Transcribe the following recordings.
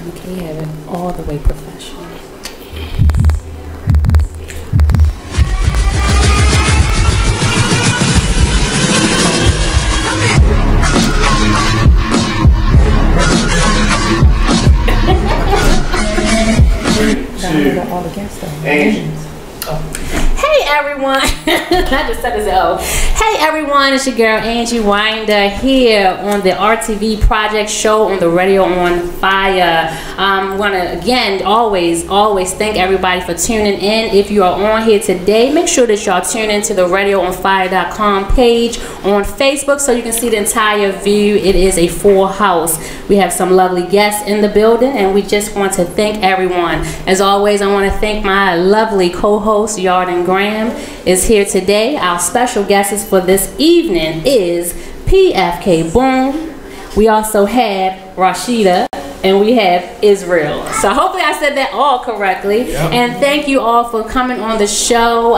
Okay, you have it all the way professional. All the guests Hey everyone, I just said this. Hey everyone, it's your girl Angie Winder here on the RTV Project Show on the Radio on Fire. I want to again always thank everybody for tuning in. If you are on here today, make sure that y'all tune into the RadioOnFire.com page on Facebook so you can see the entire view. It is a full house. We have some lovely guests in the building, and we just want to thank everyone. As always, I want to thank my lovely co-host Yarden Graham is here today. Our special guest for this evening is PFK Boom. We also have Rashida and we have Israel. So hopefully I said that all correctly. Yep. And thank you all for coming on the show.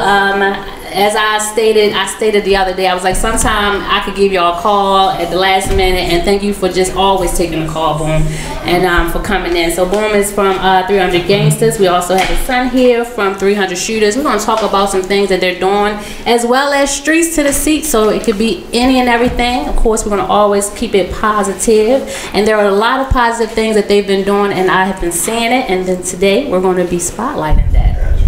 As I stated the other day, I was like, sometime I could give y'all a call at the last minute, and thank you for just always taking the call, Boom, and for coming in. So Boom is from 300 Gangsters. We also have his son here from 300 Shooters. We're going to talk about some things that they're doing, as well as Streets to the Seat, so it could be any and everything. Of course, we're going to always keep it positive, and there are a lot of positive things that they've been doing, and I have been seeing it, and then today we're going to be spotlighting that.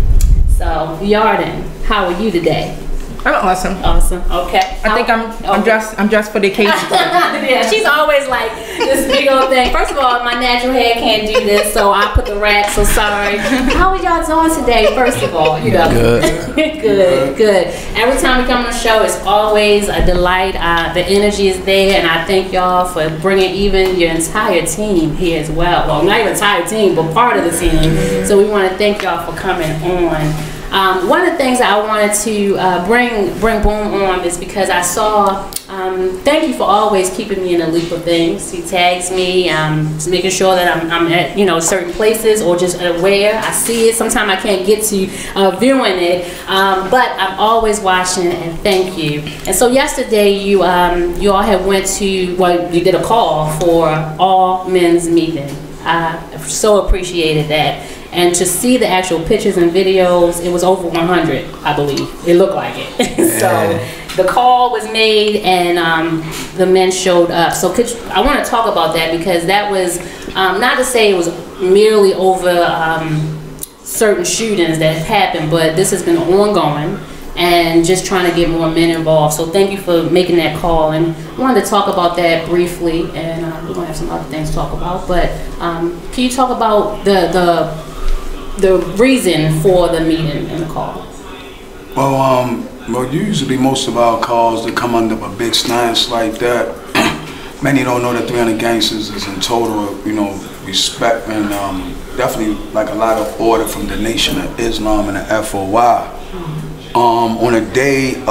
So, Yarden, how are you today? I'm awesome. Awesome. Okay. I think I'm dressed for the occasion. Yeah, she's always like this big old thing. First of all, my natural hair can't do this, so I put the wrap. So sorry. How are y'all doing today? First of all, you know. Good. Good. Every time we come on the show, it's always a delight. The energy is there, and I thank y'all for bringing even your entire team here as well. Well, not even entire team, but part of the team. So we want to thank y'all for coming on. One of the things that I wanted to bring Boom on is because I saw, thank you for always keeping me in the loop of things. He tags me, just making sure that I'm at certain places or just aware. I see it. Sometimes I can't get to viewing it, but I'm always watching, and thank you. And so yesterday you all had went to, well, you did a call for all men's meeting. I so appreciated that. And to see the actual pictures and videos, it was over 100, I believe. It looked like it. So the call was made, and the men showed up. So I want to talk about that, because that was, not to say it was merely over certain shootings that happened, but this has been ongoing, and just trying to get more men involved. So thank you for making that call, and I wanted to talk about that briefly, and we're going to have some other things to talk about. But can you talk about the reason for the meeting and the call? Well, usually most of our calls that come under a big stance like that, many don't know that 300 Gangsters is in total, respect, and definitely like a lot of order from the Nation of Islam and the FOI. On a day,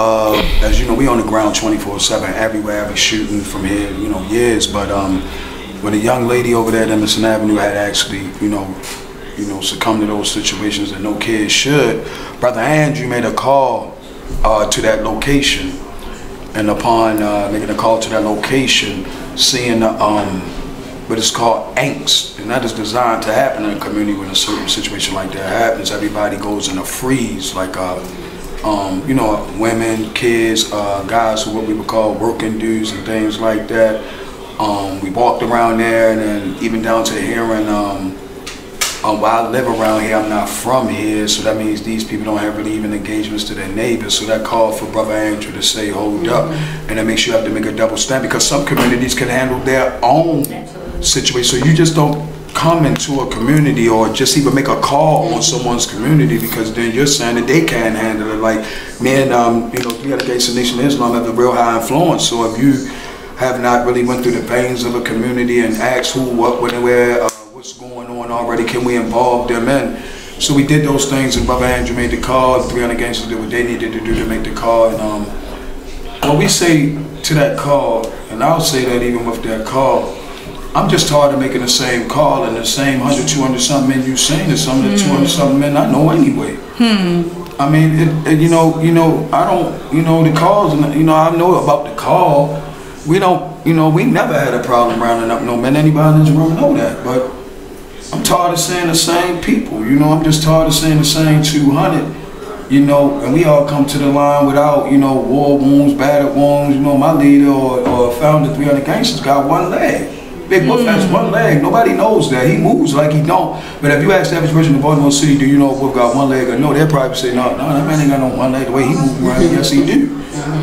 as you know, we on the ground 24/7 everywhere, every shooting from here, years. But when a young lady over there at Emerson Avenue had actually, succumb to those situations that no kid should, Brother Andrew made a call to that location, and upon making a call to that location, seeing what is called angst, and that is designed to happen in a community when a certain situation like that happens. Everybody goes in a freeze, like women, kids, guys who what we would call working dudes and things like that. We walked around there, and then even down to hearing while I live around here, I'm not from here, so that means these people don't have really even engagements to their neighbors. So that called for Brother Andrew to say, hold up, and that makes you have to make a double stand, because some communities can handle their own situation. So you just don't come into a community or just even make a call on someone's community, because then you're saying that they can't handle it. Like, man, 300 Gangsters Nation of Islam have a real high influence. So if you have not really went through the veins of a community and asked who, what, when, and where, what's going on already, can we involve them in? So we did those things, and Brother Andrew made the call. 300 Gangsters did what they needed to do to make the call. And when we say to that call, and I'll say that even with that call, I'm just tired of making the same call and the same 100, 200 something men you saying to some of the 200 something men I know anyway. I mean, I don't, the calls, and I know about the call. We don't, we never had a problem rounding up no men. Anybody in this room know that, but I'm tired of seeing the same people, you know, I'm just tired of seeing the same 200, you know, and we all come to the line without, you know, war wounds, battered wounds, you know, my leader or founder 300 Gangsters got one leg. Big Wolf has one leg. Nobody knows that. He moves like he don't. But if you ask the average person in Baltimore City, do you know if Wolf got one leg or no, they'll probably say, no, that man ain't got no one leg. The way he moves around, yes he do.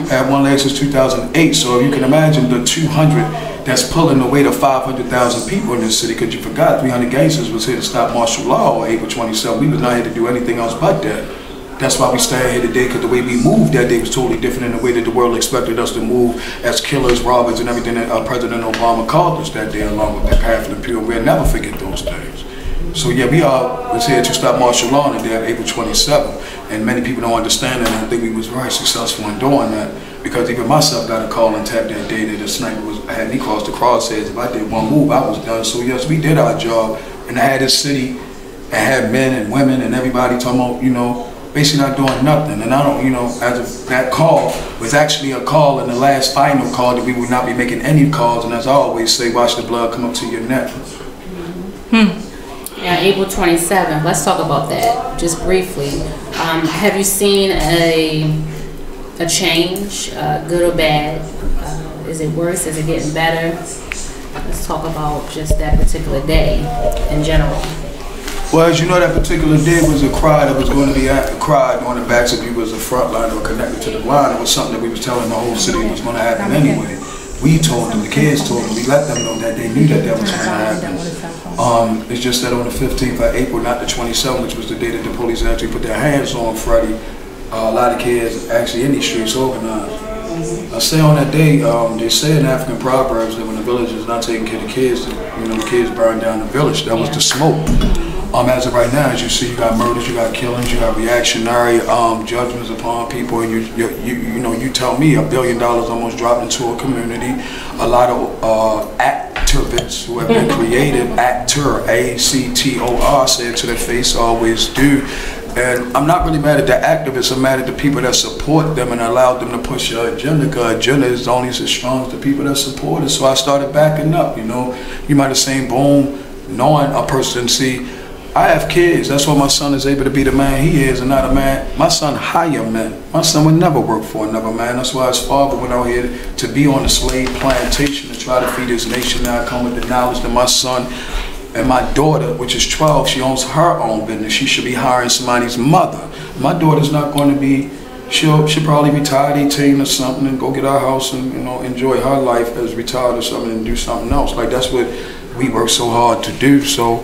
Had one leg since 2008. So if you can imagine the 200 that's pulling the weight of 500,000 people in this city, because you forgot 300 Gangsters was here to stop martial law on April 27th. We was not here to do anything else but that. That's why we stand here today, because the way we moved that day was totally different than the way that the world expected us to move as killers, robbers, and everything that President Obama called us that day, along with that Path and Pure. We'll never forget those things. So yeah, we all was here to stop martial law on the day of April 27th, and many people don't understand that, and I think we was very successful in doing that, because even myself got a call and tap that day that the sniper had me cross the crosshairs. If I did one move, I was done. So yes, we did our job, and I had this city, and had men and women and everybody talking about, you know, basically not doing nothing. And I don't, you know, as of that call was actually a call, and the last final call that we would not be making any calls, and as I always say, watch the blood come up to your neck. Now, April 27th, let's talk about that just briefly. Have you seen a change, good or bad? Is it worse? Is it getting better? Let's talk about just that particular day in general. Well, as you know, that particular day was a cry that was going to be cried on the backs of people as a front line or connected to the line. It was something that we was telling the whole city was going to happen anyway. We told them, the kids told them, we let them know that they knew that that was going to happen. It's just that on the 15th of April, not the 27th, which was the day that the police actually put their hands on Freddie, a lot of kids actually in these streets organized. I say on that day, they say in African proverbs that when the village is not taking care of the kids, you know, the kids burn down the village. That was the smoke. As of right now, as you see, you got murders, you got killings, you got reactionary judgments upon people, and you know, you tell me $1 billion almost dropped into a community. A lot of activists who have been created, actor, A-C-T-O-R, say it to their face, always do. And I'm not really mad at the activists, I'm mad at the people that support them and allowed them to push your agenda, because agenda is only as strong as the people that support it. So I started backing up, you know. You might have seen, boom, knowing a person, see, I have kids. That's why my son is able to be the man he is and not a man. My son hire men. My son would never work for another man. That's why his father went out here to be on the slave plantation to try to feed his nation. Now I come with the knowledge that my son and my daughter, which is 12, she owns her own business. She should be hiring somebody's mother. My daughter's not going to be, she'll probably retire at 18 or something and go get her house and, you know, enjoy her life as retired or something and do something else. Like, that's what we work so hard to do. So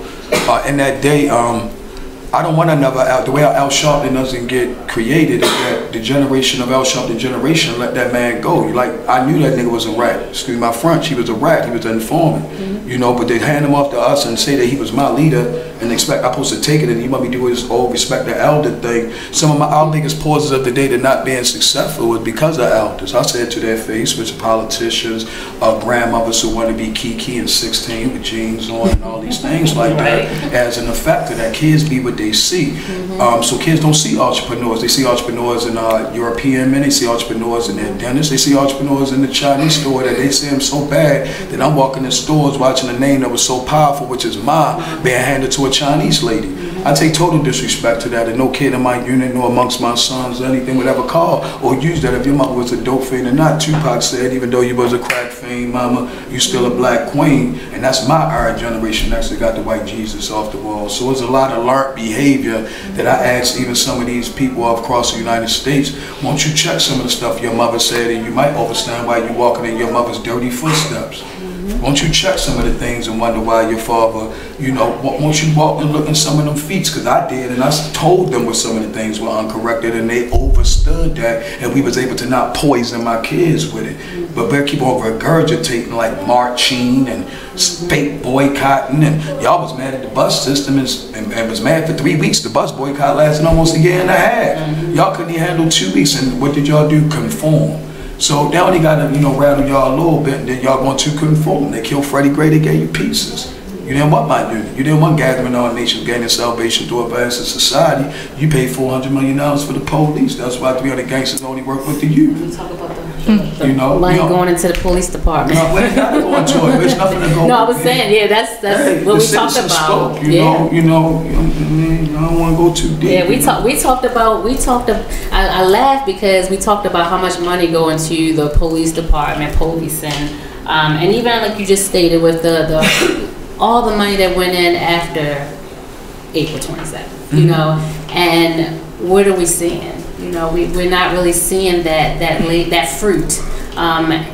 in that day, I don't want another Al. The way Al Sharpton doesn't get created is that the generation of Al Sharpton generation let that man go. Like, I knew that nigga was a rat. Excuse my French. He was a rat. He was an informant. You know, but they hand him off to us and say that he was my leader and expect I'm supposed to take it and he want me to do his old respect the elder thing. Some of our biggest pauses of the day to not being successful was because of elders. I said to their face, which politicians, grandmothers who want to be Kiki and 16 with jeans on and all these things like that, as an effect of that. Kids be what they see. So kids don't see entrepreneurs. They see entrepreneurs in European men. They see entrepreneurs in their dentists. They see entrepreneurs in the Chinese store that they see them so bad that I'm walking in stores watching a name that was so powerful, which is Ma, being handed to a Chinese lady. I take total disrespect to that, and no kid in my unit nor amongst my sons or anything would ever call or use that. If your mother was a dope fiend or not, Tupac said, even though you was a crack fiend, mama, you still a black queen. And that's my our generation actually got the white Jesus off the wall. So there's a lot of learned behavior that I ask even some of these people across the United States, won't you check some of the stuff your mother said, and you might understand why you're walking in your mother's dirty footsteps. Won't you check some of the things and wonder why your father, you know, won't you walk and look in some of them feet? Because I did, and I told them what some of the things were uncorrected, and they overstood that, and we was able to not poison my kids with it. But they keep on regurgitating like marching and fake boycotting, and y'all was mad at the bus system and was mad for 3 weeks. The bus boycott lasted almost a year and a half. Y'all couldn't even handle 2 weeks, and what did y'all do? Conform. So they only got to, you know, rattle y'all a little bit, and then y'all going to conform. They killed Freddie Gray, they gave you pieces. You didn't want my unit. You didn't want gathering all nations, gaining salvation through advance in society. You paid $400 million for the police. That's why 300 Gangsters only work with the youth. We talk about the You know, money going into the police department. No, we ain't gotta go into it. There's nothing to go. No, I was saying, yeah, that's what we talked about. Spoke, you know, I don't want to go too deep. Yeah, we talked about. I laughed because we talked about how much money go into the police department, policing, and even like you just stated with the all the money that went in after April 27th. You know, and what are we seeing? You know, we're not really seeing that fruit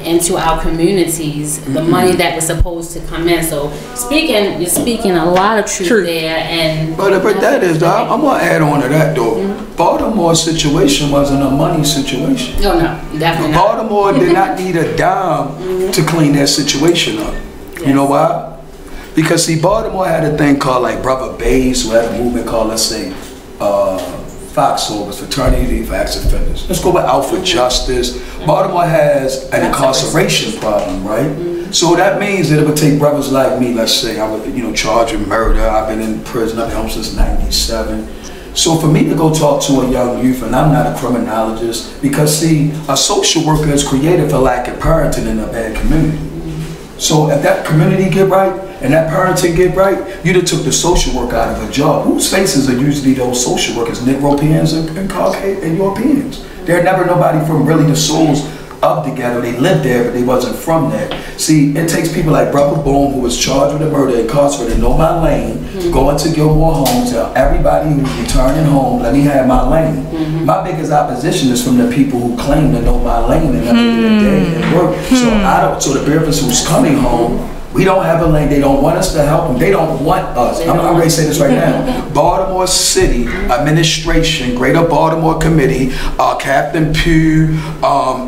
into our communities. The money that was supposed to come in. So you're speaking a lot of truth there. And but that is, I'm gonna add on to that though. Baltimore's situation wasn't a money situation. No, definitely not. Baltimore did not need a dime to clean that situation up. Yes. You know why? Because see, Baltimore had a thing called like Brother Bays, who had a movement called, let's say, Foxhole, fraternity for ex-offenders. Let's go with Out for Justice. Baltimore has an incarceration problem, right? So that means that it would take brothers like me, let's say, I would, charged with murder. I've been in prison, I've been home since '97. So for me to go talk to a young youth, and I'm not a criminologist, because see, a social worker is created for lack of parenting in a bad community. So if that community get right, and that parenting get right, you done took the social worker out of a job. Whose faces are usually those social workers? Negropeans and Caucasian and Europeans. They're never nobody from really the souls of the ghetto. They lived there, but they wasn't from there. See, it takes people like Brother Boone, who was charged with a murder, incarcerated, know my lane, go into Gilmore Homes, tell everybody who's returning home, let me have my lane. My biggest opposition is from the people who claim to know my lane and never did a day at work. So the parents who's coming home, we don't have a lane. They don't want us to help them. They don't want us. I'm going to say this right now. Baltimore City Administration, Greater Baltimore Committee, Captain Pugh,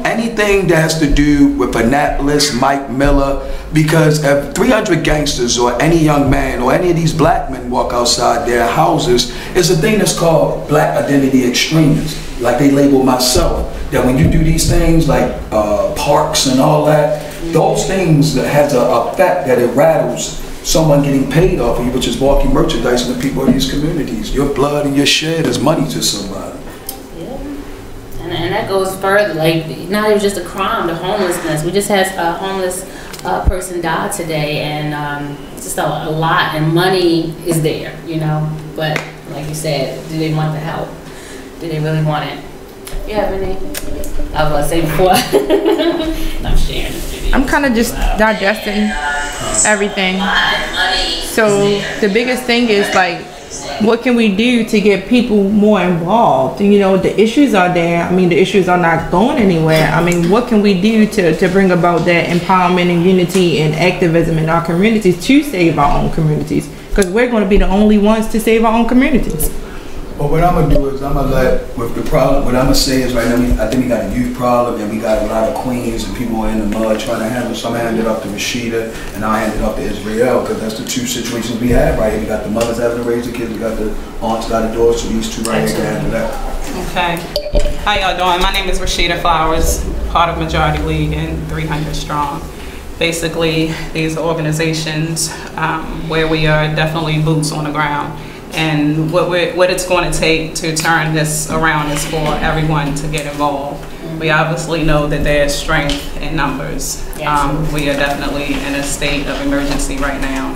anything that has to do with Annapolis, Mike Miller, because if 300 gangsters or any young man or any of these black men walk outside their houses, it's a thing that's called black identity extremists. Like they label myself, that when you do these things like parks and all that, those things that has an effect that it rattles someone getting paid off of you, which is walking merchandise in the people of these communities. Your blood and your shed is money to somebody. Yeah, and that goes further. Like, not even just a crime, the homelessness. We just had a homeless person die today, and just a lot. And money is there, But like you said, do they want the help? Do they really want it? You have any? I was going to say before. I'm sharing this video. I'm kind of just digesting everything. So the biggest thing is like, what can we do to get people more involved? The issues are there. I mean, the issues are not going anywhere. I mean, what can we do to bring about that empowerment and unity and activism in our communities to save our own communities? Because we're going to be the only ones to save our own communities. Well, what I'm gonna do is I'm gonna with the problem. What I'm gonna say is right now, I think we got a youth problem, and we got a lot of queens and people in the mud trying to handle. So I'm gonna hand it up to Rashida, and I'll hand it up to Israel, because that's the two situations we have right here. We got the mothers having to raise the kids, we got the aunts, got the daughters. So these two right here can handle that. Okay. How y'all doing? My name is Rashida Flowers, part of Majority League and 300 Strong. Basically, these are organizations where we are definitely boots on the ground. And what it's going to take to turn this around is for everyone to get involved. We obviously know that there's strength in numbers. We are definitely in a state of emergency right now.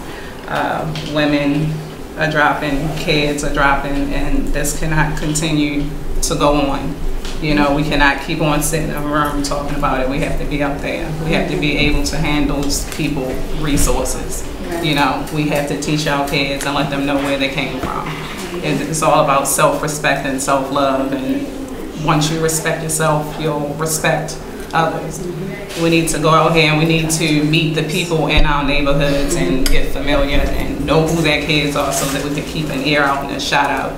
Women are dropping, kids are dropping, and this cannot continue to go on. We cannot keep on sitting in a room talking about it. We have to be out there. We have to be able to handle people resources. We have to teach our kids and let them know where they came from. It's all about self-respect and self-love, and once you respect yourself, you'll respect others. We need to go out here and we need to meet the people in our neighborhoods and get familiar and know who their kids are, so that we can keep an ear out and a shot out,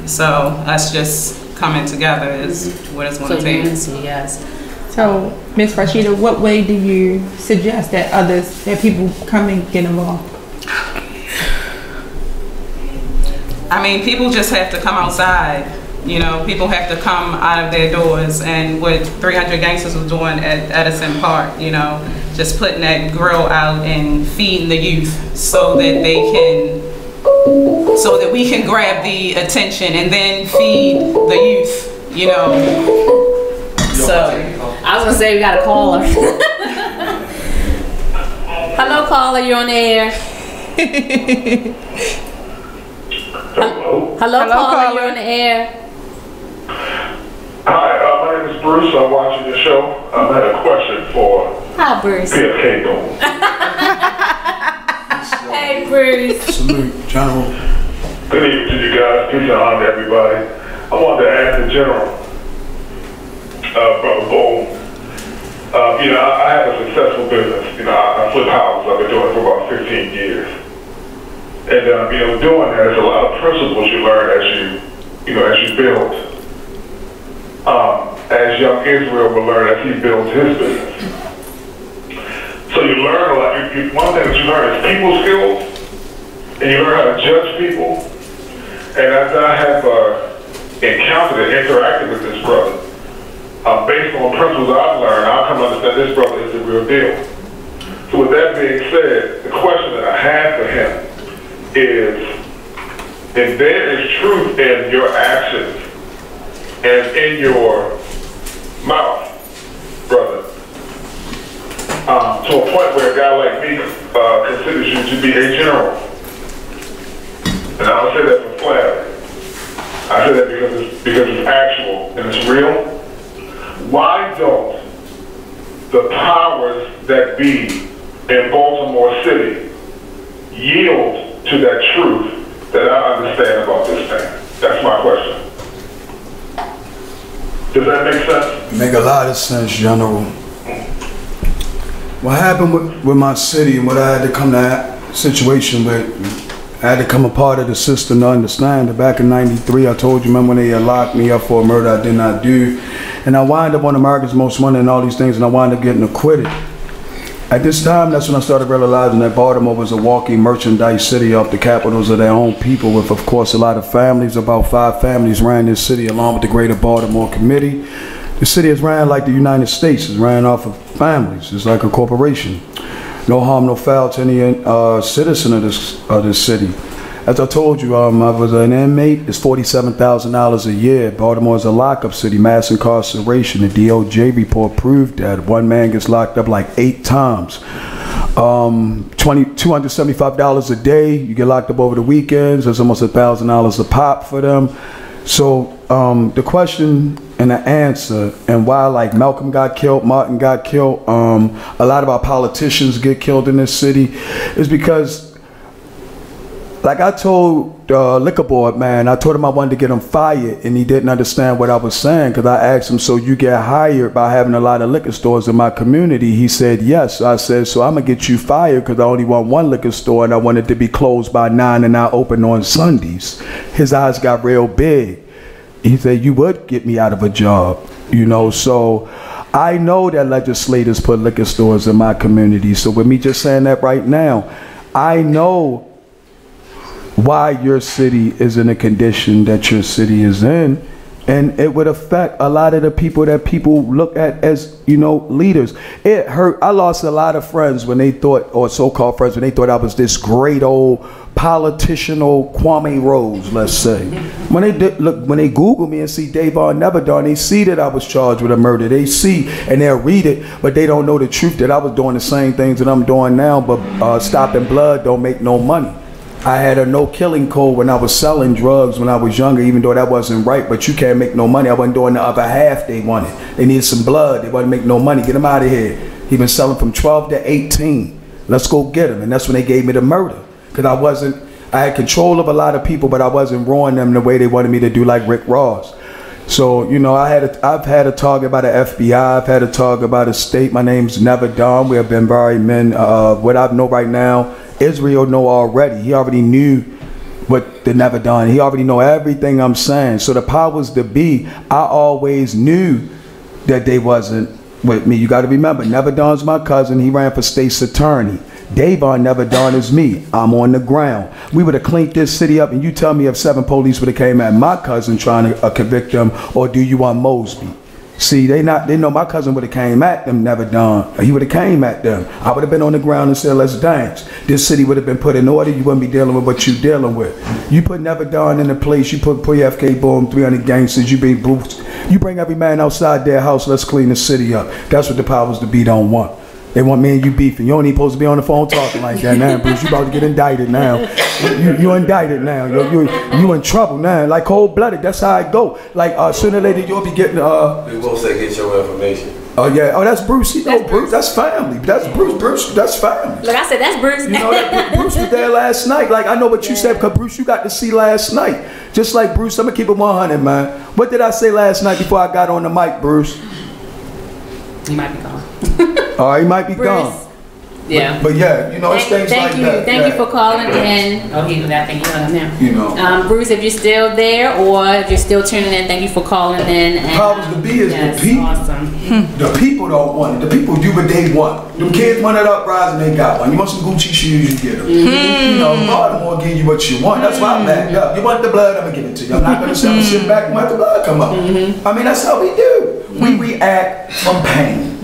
So us just coming together is what it's going to take. Yes. So, Ms. Rashida, what way do you suggest that people come and get involved? I mean, people just have to come outside. People have to come out of their doors, and what 300 Gangsters was doing at Edison Park, just putting that grill out and feeding the youth so that we can grab the attention and then feed the youth, So I was gonna say we got a caller. Hello, caller. You're on the air. Hello, caller. You're on the air. Hi, my name is Bruce. I'm watching your show. I had a question for Hi, Bruce. PFK Gold. Hey, Bruce. Salute, General. Good evening to you guys. Peace and honor to everybody. I wanted to ask the General, Brother Bull. I have a successful business. I flip houses. I've been doing it for about 15 years. And, doing that, there's a lot of principles you learn as you build. As young Israel will learn as he builds his business. So you learn a lot. One thing that you learn is people skills, and you learn how to judge people. And as I have encountered and interacted with this brother, based on principles I've learned, I'll come to understand this brother is the real deal. So with that being said, the question that I have for him is, if there is truth in your actions and in your mouth, brother, to a point where a guy like me considers you to be a general. And I don't say that for flattery. I say that because it's actual and it's real. Why don't the powers that be in Baltimore City yield to that truth that I understand about this thing? That's my question. Does that make sense? Make a lot of sense, General. What happened with my city and what I had to come to that situation with, I had to become a part of the system to understand that back in '93, I told you, remember when they locked me up for a murder I did not do. And I wind up on America's Most Wanted and all these things, and I wind up getting acquitted. At this time, that's when I started realizing that Baltimore was a walking merchandise city off the capitals of their own people with, of course, a lot of families. About 5 families ran this city along with the Greater Baltimore Committee. The city is ran like the United States. It's ran off of families. It's like a corporation. No harm, no foul to any citizen of this city. As I told you, I was an inmate. It's $47,000 a year. Baltimore is a lockup city, mass incarceration. The DOJ report proved that one man gets locked up like 8 times. $275 a day. You get locked up over the weekends. There's almost $1,000 a pop for them. So the question and the answer, and why like Malcolm got killed, Martin got killed, a lot of our politicians get killed in this city, is because, like I told the liquor board man, I told him I wanted to get him fired, and he didn't understand what I was saying, because I asked him, so you get hired by having a lot of liquor stores in my community? He said yes. So I said, so I'm gonna get you fired because I only want 1 liquor store and I want it to be closed by 9 and not open on Sundays. His eyes got real big. He said, you would get me out of a job, so I know that legislators put liquor stores in my community. So with me just saying that right now, I know why your city is in the condition that your city is in, and it would affect a lot of the people that people look at as, leaders. It hurt. I lost a lot of friends when they thought, or so-called friends, when they thought I was this great old politicianal Kwame Rose, let's say. When they Google me and see Davon Neverdon, they see that I was charged with a murder. They see and they'll read it, but they don't know the truth that I was doing the same things that I'm doing now, but stopping blood don't make no money. I had a no killing code when I was selling drugs when I was younger, even though that wasn't right, but you can't make no money. I wasn't doing the other half they wanted. They needed some blood. They wasn't make no money. Get him out of here. He been selling from 12 to 18. Let's go get him. And that's when they gave me the murder. Because I had control of a lot of people, but I wasn't ruining them the way they wanted me to do, like Rick Ross. So, I've had a target by the FBI. I've had a target by the state. My name's Never Done. We have been buried men. What I know right now, Israel know already. He already knew what they never done. He already know everything I'm saying. So the powers that be, I always knew that they wasn't with me. You got to remember, Never Dawn's my cousin. He ran for state's attorney. Davon Never Dawn is me. I'm on the ground. We would have cleaned this city up, and you tell me if 7 police would have came at my cousin trying to convict him, or do you want Mosby? See, they know my cousin would have came at them, never done. He would have came at them. I would have been on the ground and said, let's dance. This city would have been put in order. You wouldn't be dealing with what you're dealing with. You put Never Done in a place. You put FK Boom, 300 gangsters. You bring Bruce. You bring every man outside their house. Let's clean the city up. That's what the powers to be don't want. They want me and you beefing. You don't even supposed to be on the phone talking like that now, Bruce. You about to get indicted now. You indicted now. You in trouble now. Like cold-blooded. That's how it go. Like sooner or later you'll be getting. They will say get your information. Oh yeah. Oh, that's Bruce. You know Bruce. That's family. That's Bruce. Bruce. That's family. Like I said, that's Bruce. You know that Bruce was there last night. Like I know what you said because Bruce, you got to see last night. Just like Bruce, I'm gonna keep it 100, man. What did I say last night before I got on the mic, Bruce? He might be gone. Oh, he might be gone. Yeah. But yeah, you know, it's things like that. Thank you for calling in. Oh, he that thing on now. You know. Bruce, if you're still there or if you're still tuning in, thank you for calling in. And, powers to be is the people. Awesome. The people don't want it. The people do what they want. Them kids want that uprising, they got one. You want some Gucci shoes, you get them. You know, Baltimore give you what you want. That's why I'm backed up. You want the blood, I'm gonna give it to you. I'm not gonna sit back and let the blood come up. I mean, that's how we do. We react from pain.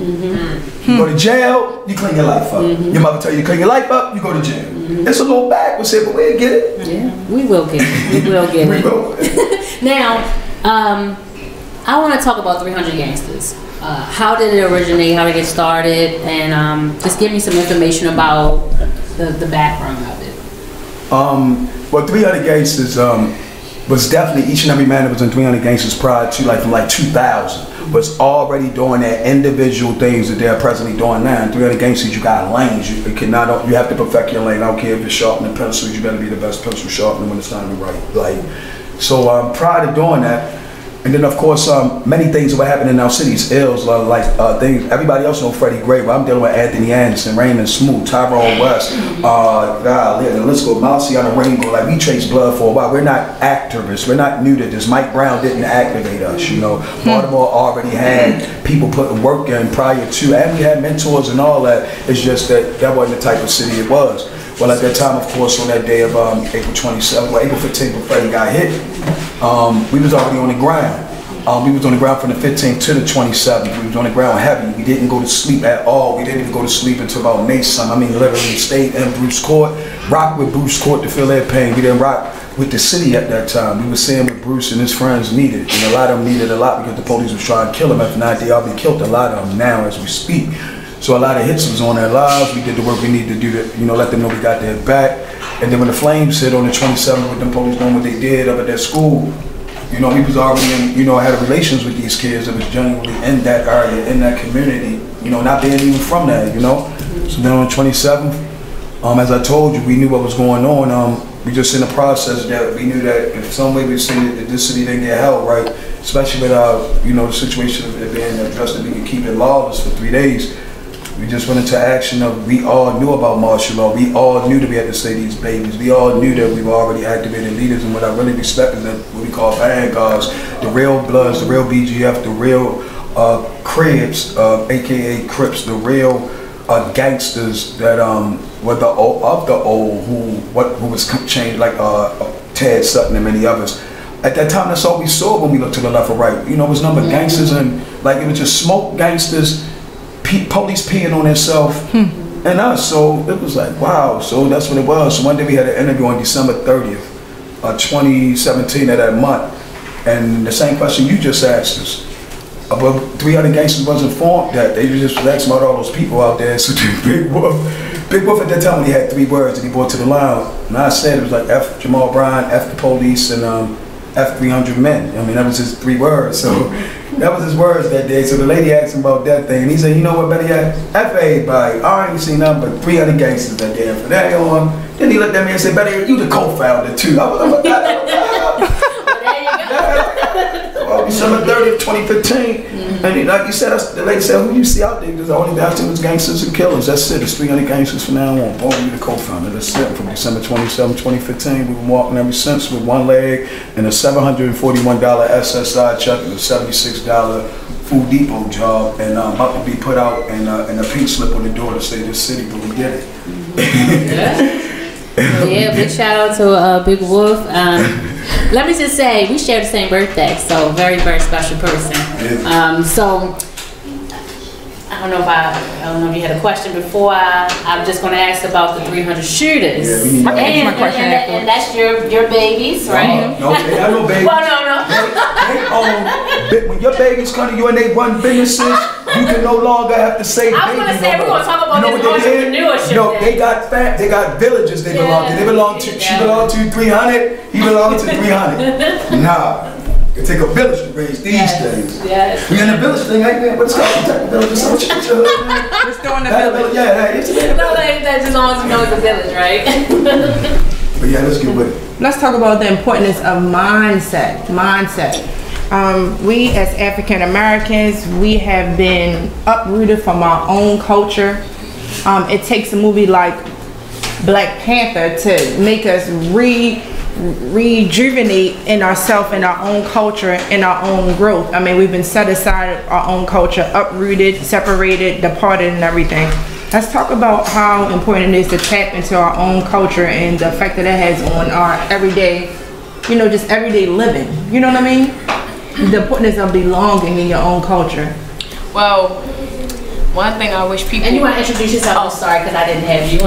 You go to jail, you clean your life up. Your mother tell you clean your life up, you go to jail. It's a little backwards here, but we'll get it. Yeah, we will get it. We will get it. Now, I want to talk about 300 Gangsters. How did it originate? How did it get started? And just give me some information about the background of it. Well, 300 Gangsters was definitely each and every man that was in 300 Gangsters prior to from 2000 was already doing their individual things that they're presently doing now. In 300 Gangsters, you got lanes. You have to perfect your lane. I don't care if you're sharpening pencils. You better be the best pencil sharpener when it's time to write. So prior to doing that, and then of course many things that were happening in our cities, ills things. Everybody else know Freddie Gray. But I'm dealing with Anthony Anderson, Raymond Smoot, Tyrone West, the list goes, Marciano Rainbow. Like we chased blood for a while. We're not activists. We're not new to this. Mike Brown didn't activate us. You know, Baltimore already had people putting work in prior to, and we had mentors and all that. It's just that wasn't the type of city it was. Well, at that time, of course, on that day of April 27th, April 15th, when Freddie got hit, we was already on the ground. We was on the ground from the 15th to the 27th. We was on the ground heavy. We didn't go to sleep at all. We didn't even go to sleep until about May something. I mean, literally stayed in Bruce Court, rocked with Bruce Court to feel their pain. We didn't rock with the city at that time. We were seeing what Bruce and his friends needed. And a lot of them needed a lot because the police was trying to kill them. If not, they all been killed, a lot of them now as we speak. So a lot of hits was on their lives. We did the work we needed to do to, let them know we got their back. And then when the flames hit on the 27th with them police doing what they did up at that school, we was already in, had relations with these kids that was genuinely in that area, in that community, not being even from there, So then on the 27th, as I told you, we knew what was going on. We just in the process that we knew that if some way we see that this city didn't get held right, especially with the situation of it being addressed that we could keep it lawless for 3 days. We just went into action of, we all knew about martial law. We all knew that we had to save these babies. We all knew that we were already activated leaders, and what I really respect is that what we call vanguards, the real Bloods, the real BGF, the real Cribs, AKA Crips, the real gangsters that were the old who was changed, like Ted Sutton and many others. At that time, that's all we saw when we looked to the left or right. It was number of gangsters, and it was just smoke gangsters, police peeing on themselves and us. So it was like, wow. So that's what it was. So one day we had an interview on December 30th, 2017 of that month, and the same question you just asked us. About 300 Gangsters wasn't formed that. They just asking about all those people out there. So Big Wolf at that time, when he had 3 words that he brought to the line, and I said it was like F Jamal Bryant, F the police, and F 300 men. I mean, that was his 3 words. So that was his words that day. So the lady asked him about that thing, and he said, you know what, Betty, F everybody. I ain't seen nothing but 300 Gangsters that day. And from that on, then he looked at me and said, Betty, you the co-founder too. I was like, December 30th, 2015. And like you said, the lady said, who you see out there? Because the only guys was gangsters and killers. That's it. It's 300 Gangsters from now on. Boom, you the co-founder. That's it. From December 27, 2015, we've been walking ever since with one leg and a $741 SSI check and a $76 Food Depot job, and about to be put out and a pink slip on the door to say this city, but we get it. Yeah, big shout out to Big Wolf. Let me just say, we share the same birthday, so very, very special person. So I don't know if you had a question before. I'm just going to ask about the 300 shooters. Yeah, we need and that's your babies, right? No, they got no babies. Well, no. When your babies come to you and they run businesses, you can no longer have to say. I was going to say we're going to talk about this entrepreneurship. No, they got villages they belong to. They belong to. She belonged to 300. He belonged to 300. Nah. It take a village to raise these things. Yes. We in the village thing, ain't there? But it's called protect the village. So what's your hood, man? We're still in the village. Yeah, it's a village. No, that's just as long as you know it's a village, right? But yeah, let's get with it. Let's talk about the importance of mindset. We as African Americans, we have been uprooted from our own culture. It takes a movie like Black Panther to make us rejuvenate in ourselves, in our own culture, in our own growth. I mean, we've been set aside our own culture, uprooted, separated, departed, and everything. Let's talk about how important it is to tap into our own culture and the effect that it has on our everyday, just everyday living. You know what I mean? The importance of belonging in your own culture. Well, one thing I wish people... And you want to introduce yourself? Oh, sorry, because I didn't have you.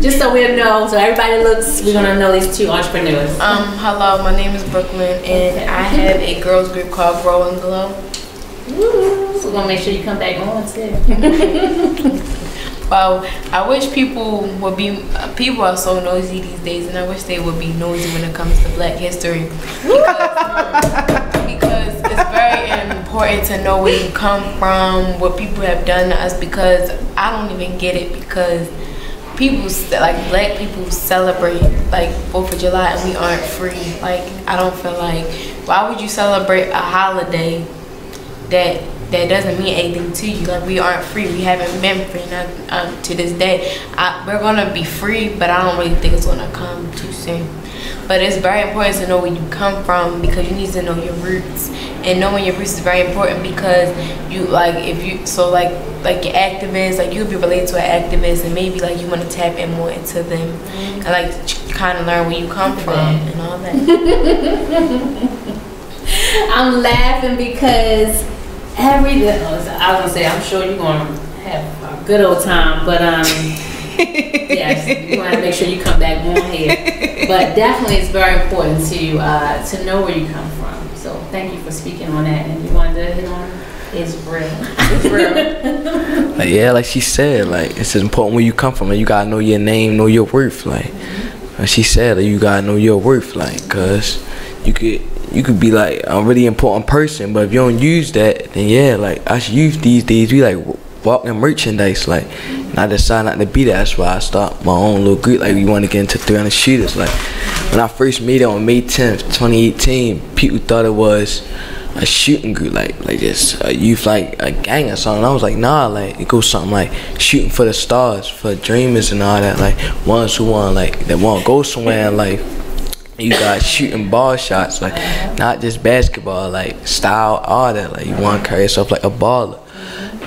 Just so we'll know, so everybody we're going to know these two entrepreneurs. Hello, my name is Brooklyn, and I have a girls group called Grow and Glow. Woo! So we're going to make sure you come back on, too. Well, I wish people would be... people are so nosy these days, and I wish they would be nosy when it comes to Black history. Because it's very important to know where you come from, what people have done to us, because I don't even get it, because Black people celebrate like 4th of July and we aren't free. Like, I don't feel like, why would you celebrate a holiday that doesn't mean anything to you? Like, we aren't free. We haven't been free to this day. We're gonna be free, but I don't really think it's gonna come too soon. But it's very important to know where you come from, because you need to know your roots. And knowing your roots is very important, because you like your activists, like you'll be related to an activist, and maybe like you want to tap in more into them and like kind of learn where you come from and all that. I'm laughing because I was gonna say, I'm sure you're gonna have a good old time, but yes, you want to make sure you come back on here. But definitely, it's very important to know where you come from. So thank you for speaking on that. And you wanted to hit on it's real. It's real. Like she said, like it's important where you come from, and you gotta know your name, know your worth. Like she said, you gotta know your worth. Like, cause you could be like a really important person, but if you don't use that, then yeah, like us youth these days, we like walking merchandise. Like, and I decided not to be that. That's why I started my own little group. Like, we want to get into 300 shooters. Like, when I first made it on May 10th, 2018, people thought it was a shooting group, like just a youth, like a gang or something. I was like, nah, like it goes something like shooting for the stars, for dreamers and all that. Like ones who want that want to go somewhere in life. You got shooting ball shots, like not just basketball, like style, all that. Like you want to carry yourself like a baller.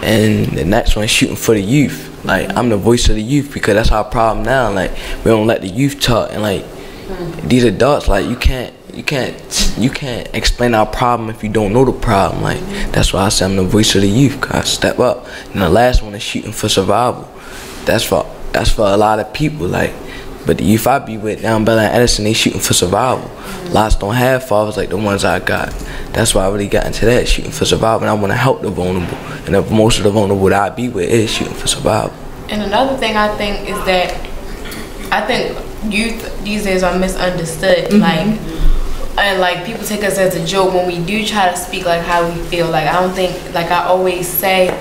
And the next one, shooting for the youth. Like I'm the voice of the youth, because that's our problem now. Like we don't let the youth talk, and like these adults, like you can't explain our problem if you don't know the problem. Like that's why I say I'm the voice of the youth, 'cause I step up. And the last one is shooting for survival. That's for a lot of people. Like, but the youth I be with down Bella and Edison, they shooting for survival. Lots don't have fathers like the ones I got. That's why I really got into that, shooting for survival. And I want to help the vulnerable. And most of the vulnerable that I be with is shooting for survival. And another thing I think is that I think youth these days are misunderstood. Like people take us as a joke when we do try to speak like how we feel. Like I don't think, like I always say,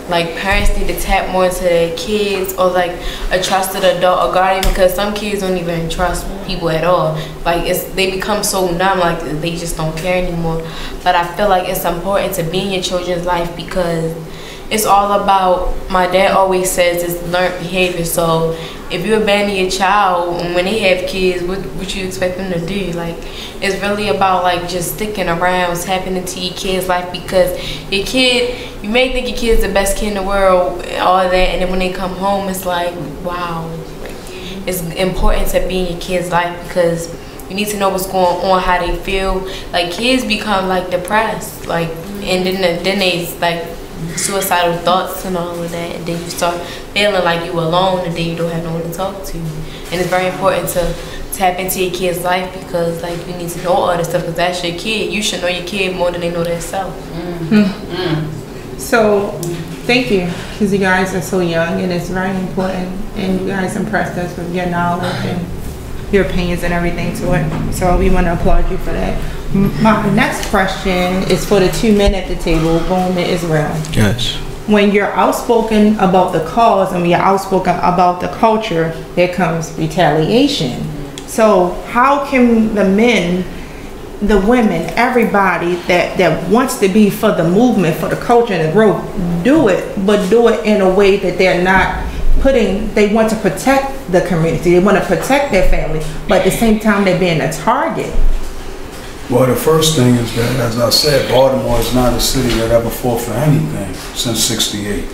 like parents need to tap more into their kids, or like a trusted adult or guardian, because some kids don't even trust people at all. Like they become so numb, like they just don't care anymore. But I feel like it's important to be in your children's life, because it's all about, my dad always says, it's learned behavior. So if you abandon your child when they have kids, what you expect them to do? Like, it's really about like just sticking around, tapping into your kid's life, because your kid, you may think your kid's the best kid in the world, all of that, and then when they come home, it's like, wow. It's important to be in your kid's life, because You need to know what's going on, how they feel. Like kids become like depressed, like, and then they like suicidal thoughts and all of that, and then you start feeling like you alone, and then you don't have no one to talk to. And it's very important to tap into your kid's life, because like you need to know all this stuff, because that's your kid. You should know your kid more than they know themselves. So thank you, because you guys are so young, and it's very important, and you guys impressed us with your knowledge and your opinions and everything to it. So we want to applaud you for that. My next question is for the 2 men at the table, Boom and Israel. Yes. When you're outspoken about the cause and when you're outspoken about the culture, there comes retaliation. So how can the men, the women, everybody that wants to be for the movement, for the culture and the growth, do it, but do it in a way that they're not putting, they want to protect the community, they want to protect their family, but at the same time they're being a target? Well, the first thing is that, as I said, Baltimore is not a city that ever fought for anything since '68.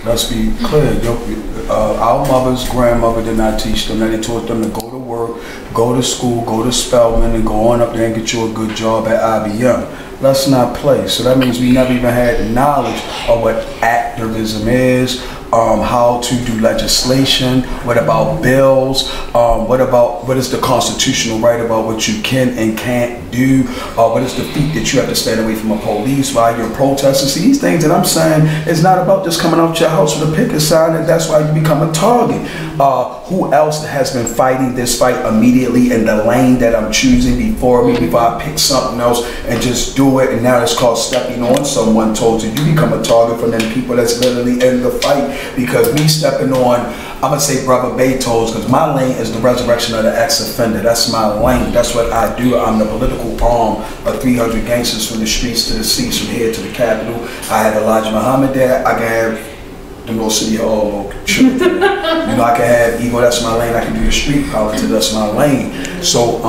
Let's be clear. Our mother's grandmother did not teach them that. They taught them to go to work, go to school, go to Spelman, and go on up there and get you a good job at IBM. Let's not play. So that means we never even had knowledge of what activism is, how to do legislation, what about bills, what is the constitutional right about what you can and can't do, what is the feat that you have to stand away from a police while you're protesting. See, these things that I'm saying is not about just coming out your house with a picket sign, and that's why you become a target. Who else has been fighting this fight immediately in the lane that I'm choosing before me, before I pick something else and just do it, and now it's called stepping on someone told you. You become a target from them people that's literally in the fight, because me stepping on, I'm gonna say Brother Beethoven's, because my lane is the resurrection of the ex-offender. That's my lane. That's what I do. I'm the political arm of 300 gangsters from the streets to the seas, from here to the Capitol. I have Elijah Muhammad there. I can have the North City Hall. You know, I can have Ego. That's my lane. I can do the street politics. That's my lane. So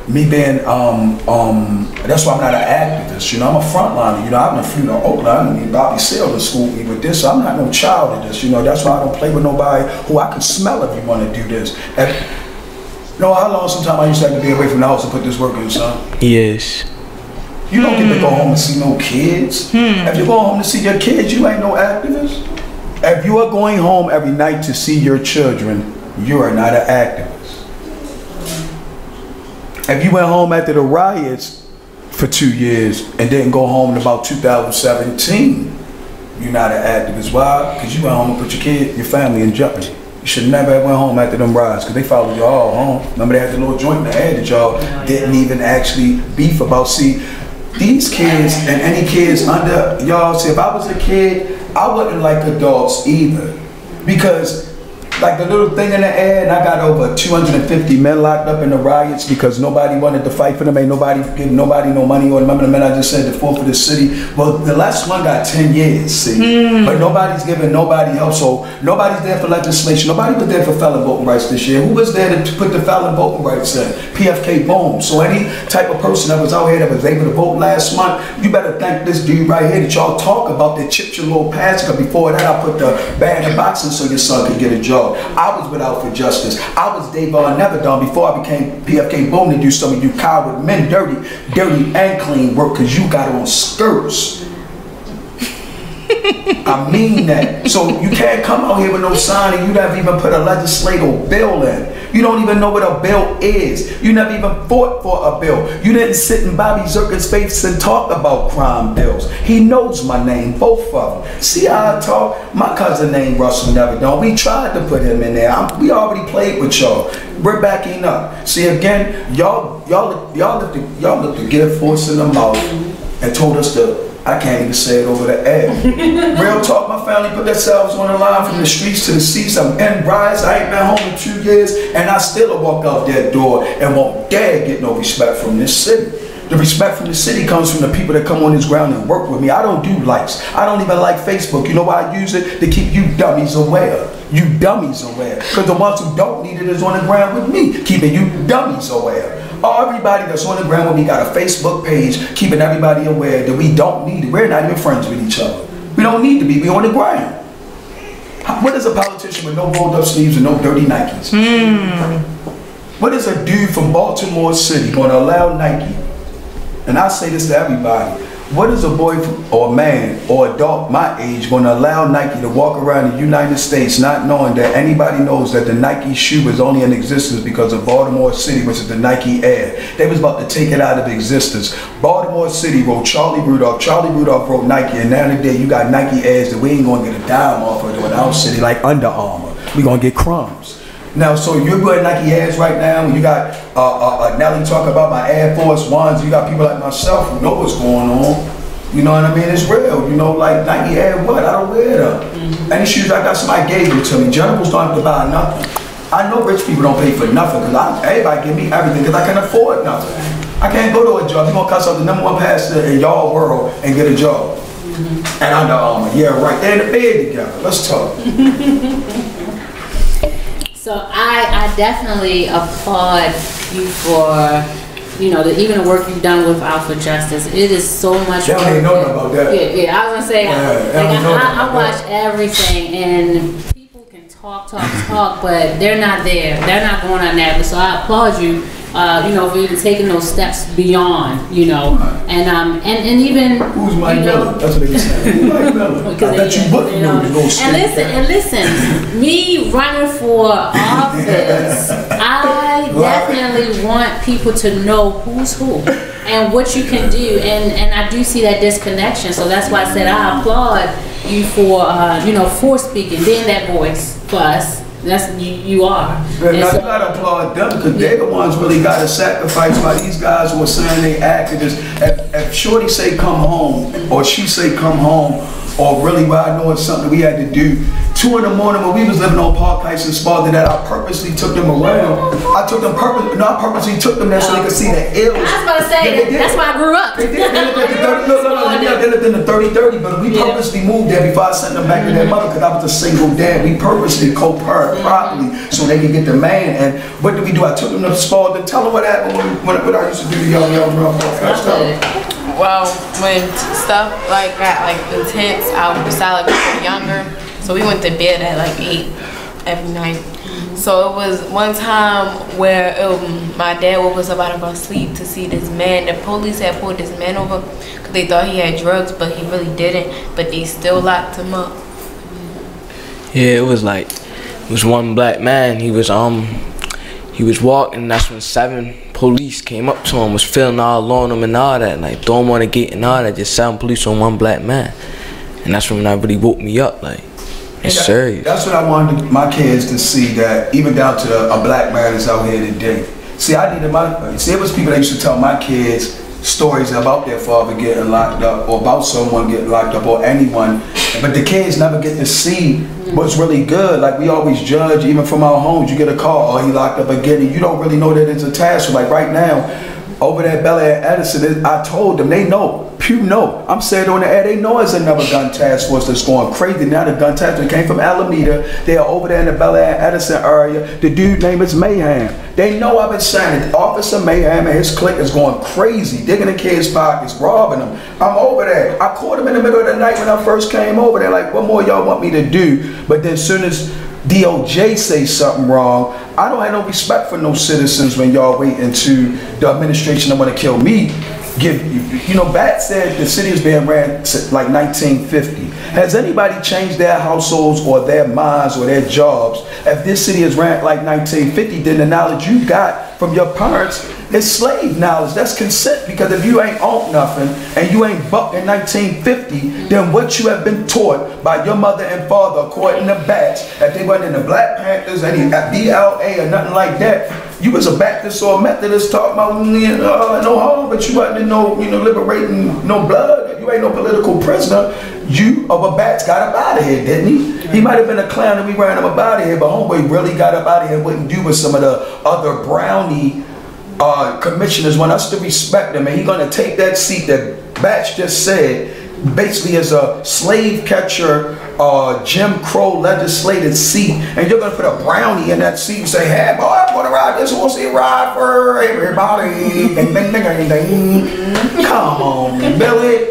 me being that's why I'm not an activist. You know, I'm a frontliner. You know, I haven't flew to Oakland. I mean, Bobby Seale schooled me with this. So I'm not no child of this. You know, that's why I don't play with nobody who I can smell if you want to do this. And, you know how long sometimes I used to have to be away from the house and put this work in, son? Yes. You don't get to go home and see no kids. If you go home to see your kids, you ain't no activist. If you are going home every night to see your children, you are not an activist. If you went home after the riots for 2 years and didn't go home in about 2017, you're not an activist. Why? Because you went home and put your kid, your family in jeopardy. You should never have went home after them riots, because they followed y'all all home. Remember, they had the little joint in the head that y'all didn't even actually beef about. See, these kids and any kids under y'all, see, if I was a kid, I wouldn't like adults either, because like the little thing in the air, and I got over 250 men locked up in the riots because nobody wanted to fight for them. Ain't nobody giving nobody no money. Or remember the men I just said that fought for the city? Well, the last one got 10 years, see? But nobody's giving nobody help. So nobody's there for legislation. Nobody was there for felon voting rights this year. Who was there to put the felon voting rights in? PFK, boom. So any type of person that was out here that was able to vote last month, you better thank this dude right here that y'all talk about that chipped your little pass. Because before that, I put the bag in boxing so your son could get a job. I was without for justice. I was Davon Never Done before I became PFK Boom to do some of you coward men dirty and clean work, because you got on skirts. I mean that. So you can't come out here with no sign and you never even put a legislative bill in. You don't even know what a bill is. You never even fought for a bill. You didn't sit in Bobby Zirkin's face and talk about crime bills. He knows my name, both of them. See how I talk? My cousin named Russell Never Done. We tried to put him in there. We already played with y'all. We're backing up. See, again, y'all looked to give force in the mouth and told us to, I can't even say it over the air. Real talk, my family put themselves on the line from the streets to the seas. I'm in rise. I ain't been home in 2 years, and I still walk out that door and won't dare get no respect from this city. The respect from the city comes from the people that come on this ground and work with me. I don't do likes. I don't even like Facebook. You know why I use it? To keep you dummies aware. You dummies aware. Because the ones who don't need it is on the ground with me, keeping you dummies aware. Everybody that's on the ground with me got a Facebook page keeping everybody aware that we don't need it. We're not even friends with each other. We don't need to be. We're on the ground. What is a politician with no rolled up sleeves and no dirty Nikes? What is a dude from Baltimore City going to allow Nike? And I say this to everybody. What is a boy or a man or adult my age going to allow Nike to walk around the United States not knowing that anybody knows that the Nike shoe is only in existence because of Baltimore City, which is the Nike Air. They was about to take it out of existence. Baltimore City wrote Charlie Rudolph. Charlie Rudolph wrote Nike, and now today you got Nike Airs that we ain't going to get a dime off of in our city like Under Armour. We going to get crumbs. Now, so you're wearing Nike Airs right now, and you got Nelly talking about my Air Force Ones. You got people like myself who know what's going on. You know what I mean? It's real. You know, like Nike Air, what? I don't wear them. Any shoes I got, somebody gave them to me. Generals don't have to buy nothing. I know rich people don't pay for nothing because everybody give me everything because I can afford nothing. I can't go to a job. You're going to cuss out the #1 pastor in y'all world and get a job. And Under Armour. Yeah, right. They're in the bed together. Let's talk. So I definitely applaud you for, you know, even the work you've done with Alpha Justice. It is so much work. Y'all ain't know about that. Yeah, I was gonna say, I watch everything, and people can talk, but they're not there. They're not going on that. So I applaud you. You know, for even taking those steps beyond, you know, and even who's Mike Miller? That's what they say. Who's Mike Miller? I bet you book and listen, me running for office, I definitely want people to know who's who and what you can do, and I do see that disconnection. So that's why I said I applaud you for you know, for speaking, being that voice for us. That's you are. Now you gotta applaud them because they're the ones really gotta sacrifice while these guys were saying they activists. If Shorty say come home or she say come home, or really what I know it's something we had to do. 2 in the morning when we was living on Park Heights in Sparta, that I purposely took them around. I purposely took them there so they could see the ills. I was about to say, that's why I grew up. They did. They lived in the 30-30, but we purposely moved there before I sent them back to their mother because I was a single dad. We purposely co-parent properly so they could get the man. And what did we do? I took them to Sparta. Tell them what happened when I used to do the young around Park Heights. Well, when stuff like got like intense, I decided like we were younger, so we went to bed at like 8 every night. So it was one time where my dad woke us up out of our sleep to see this man. The police had pulled this man over because they thought he had drugs, but he really didn't. But they still locked him up. Yeah, it was one black man. He was walking, and that's when 7 police came up to him, was feeling all on him and all that, like throw him on the gate and all that. Just 7 police on one black man, and that's when that really woke me up. Like, it's serious. That's what I wanted my kids to see, that even down to a black man that's out here today. See, it was people that used to tell my kids stories about their father getting locked up or about someone getting locked up or anyone, but the kids never get to see what's really good. Like, we always judge, even from our homes. You get a call, oh, he locked up again, and you don't really know that it's a task. So like right now, over there at Bel Air Edison, I told them, they know, Pew know. I'm saying on the air, they know it's another gun task force that's going crazy. Now the gun task force came from Alameda. They are over there in the Bel Air Edison area. The dude name is Mayhem. They know I've been saying it. Officer Mayhem and his clique is going crazy, digging in kids' pockets, robbing them. I'm over there. I caught him in the middle of the night when I first came over there. Like, what more y'all want me to do? But then as soon as DOJ say something wrong, I don't have no respect for no citizens when y'all wait into the administration that want to kill me. You know, Bat said the city is being ran like 1950. Has anybody changed their households or their minds or their jobs? If this city is ran like 1950, then the knowledge you got from your parents is slave knowledge. That's consent, because if you ain't owned nothing and you ain't bucked in 1950, then what you have been taught by your mother and father, according to Bats, if they weren't in the Black Panthers, any BLA or nothing like that, you was a Baptist or a Methodist talking about no harm, but you wasn't in no, liberating no blood. You ain't no political prisoner. You of a Bats got up out of here, didn't he? He might have been a clown and we ran him up out of here, but homeboy really got up out of here and wouldn't do with some of the other brownie commissioners want us to respect him, and he's gonna take that seat that Batch just said basically as a slave catcher, Jim Crow legislated seat, and you're gonna put a brownie in that seat and say, hey boy, I'm gonna ride this horse, he ride for everybody. Come on, Billy,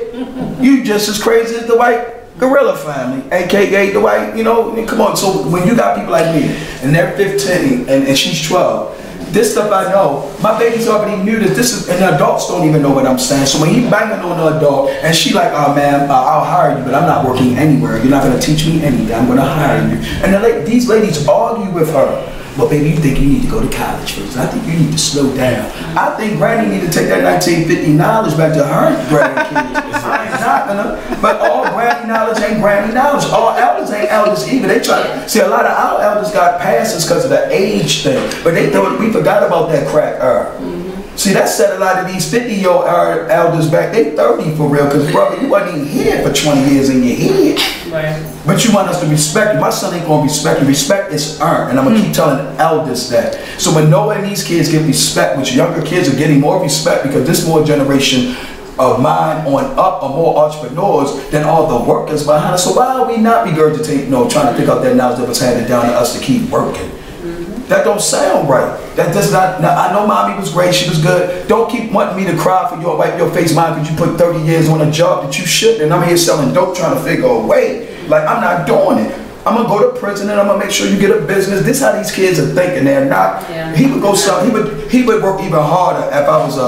you just as crazy as the white gorilla family, aka the white, come on. So when you got people like me and they're 15 and she's 12, This stuff I know. My babies already knew this. This is, and the adults don't even know what I'm saying. So when he banging on the adult, and she like, oh man, I'll hire you, but I'm not working anywhere. You're not gonna teach me anything. I'm gonna hire you. And these ladies argue with her. Well, baby, you think you need to go to college first. I think you need to slow down. I think Granny need to take that 1950 knowledge back to her grandkids. I ain't not gonna, but all Granny knowledge ain't Granny knowledge. All elders ain't elders either. They try to, see, a lot of our elders got passes because of the age thing, but they thought we forgot about that crack era. See, that set a lot of these 50-year-old elders back. They 30 for real, because brother, you wasn't even here for 20 years in your head. Right. But you want us to respect you. My son ain't gonna respect you. Respect is earned, and I'm gonna keep telling elders that. So when Noah and these kids get respect, which younger kids are getting more respect because this more generation of mine on up are more entrepreneurs than all the workers behind us. So why are we not regurgitating, trying to pick up that knowledge that was handed down to us to keep working? That don't sound right. That does not. Now, I know mommy was great. She was good. Don't keep wanting me to cry for you or wipe your face, mom, because you put 30 years on a job that you shouldn't. And I'm here selling dope, trying to figure a way. Like, I'm not doing it. I'm gonna go to prison and I'm gonna make sure you get a business. This is how these kids are thinking. They're not. Yeah. He would go sell. He would work even harder if I was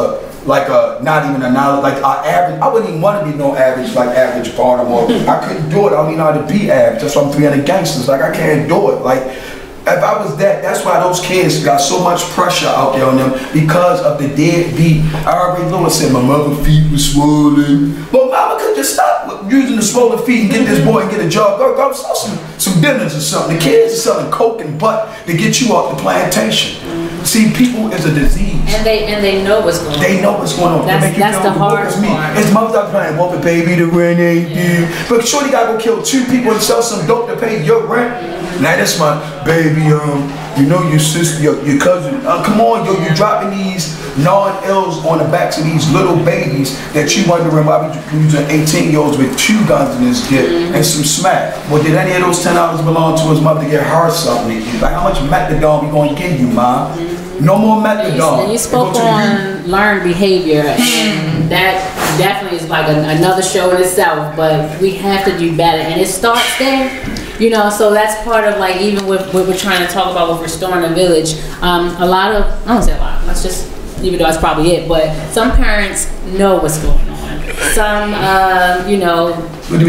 not even a knowledge, like average. I wouldn't even want to be no average, like average Baltimore. I couldn't do it. I don't even know how to be average. That's why I'm 300 gangsters. Like, I can't do it. Like, if I was that's why those kids got so much pressure out there on them because of the deadbeat. I already know I said my mother's feet was swollen. Well, mama could just stop using the swollen feet and get this boy and get a job. Go sell some dinners or something. The kids are selling coke and butt to get you off the plantation. See, people is a disease. And they know what's going on. They know what's going on. That's the hardest part. His mother's out playing, whoop it, baby, the rent ain't due. But shorty gotta go kill 2 people and sell some dope to pay your rent. Now that's my baby, you know your sister, your cousin. Come on, yo, you dropping these non-L's on the backs of these little babies that you wondering why we using 18-year-olds with 2 guns in his dick and some smack. Well, did any of those $10 belong to his mother to get her something? Like, how much methadone we gonna give you, mom? No more methadone. And you spoke on learned behavior, and that definitely is like another show in itself, but we have to do better, and it starts there. So that's part of, like, even with what we're trying to talk about with restoring the village. A lot of, I don't say a lot, let's just, even though that's probably it, but some parents know what's going on. Some,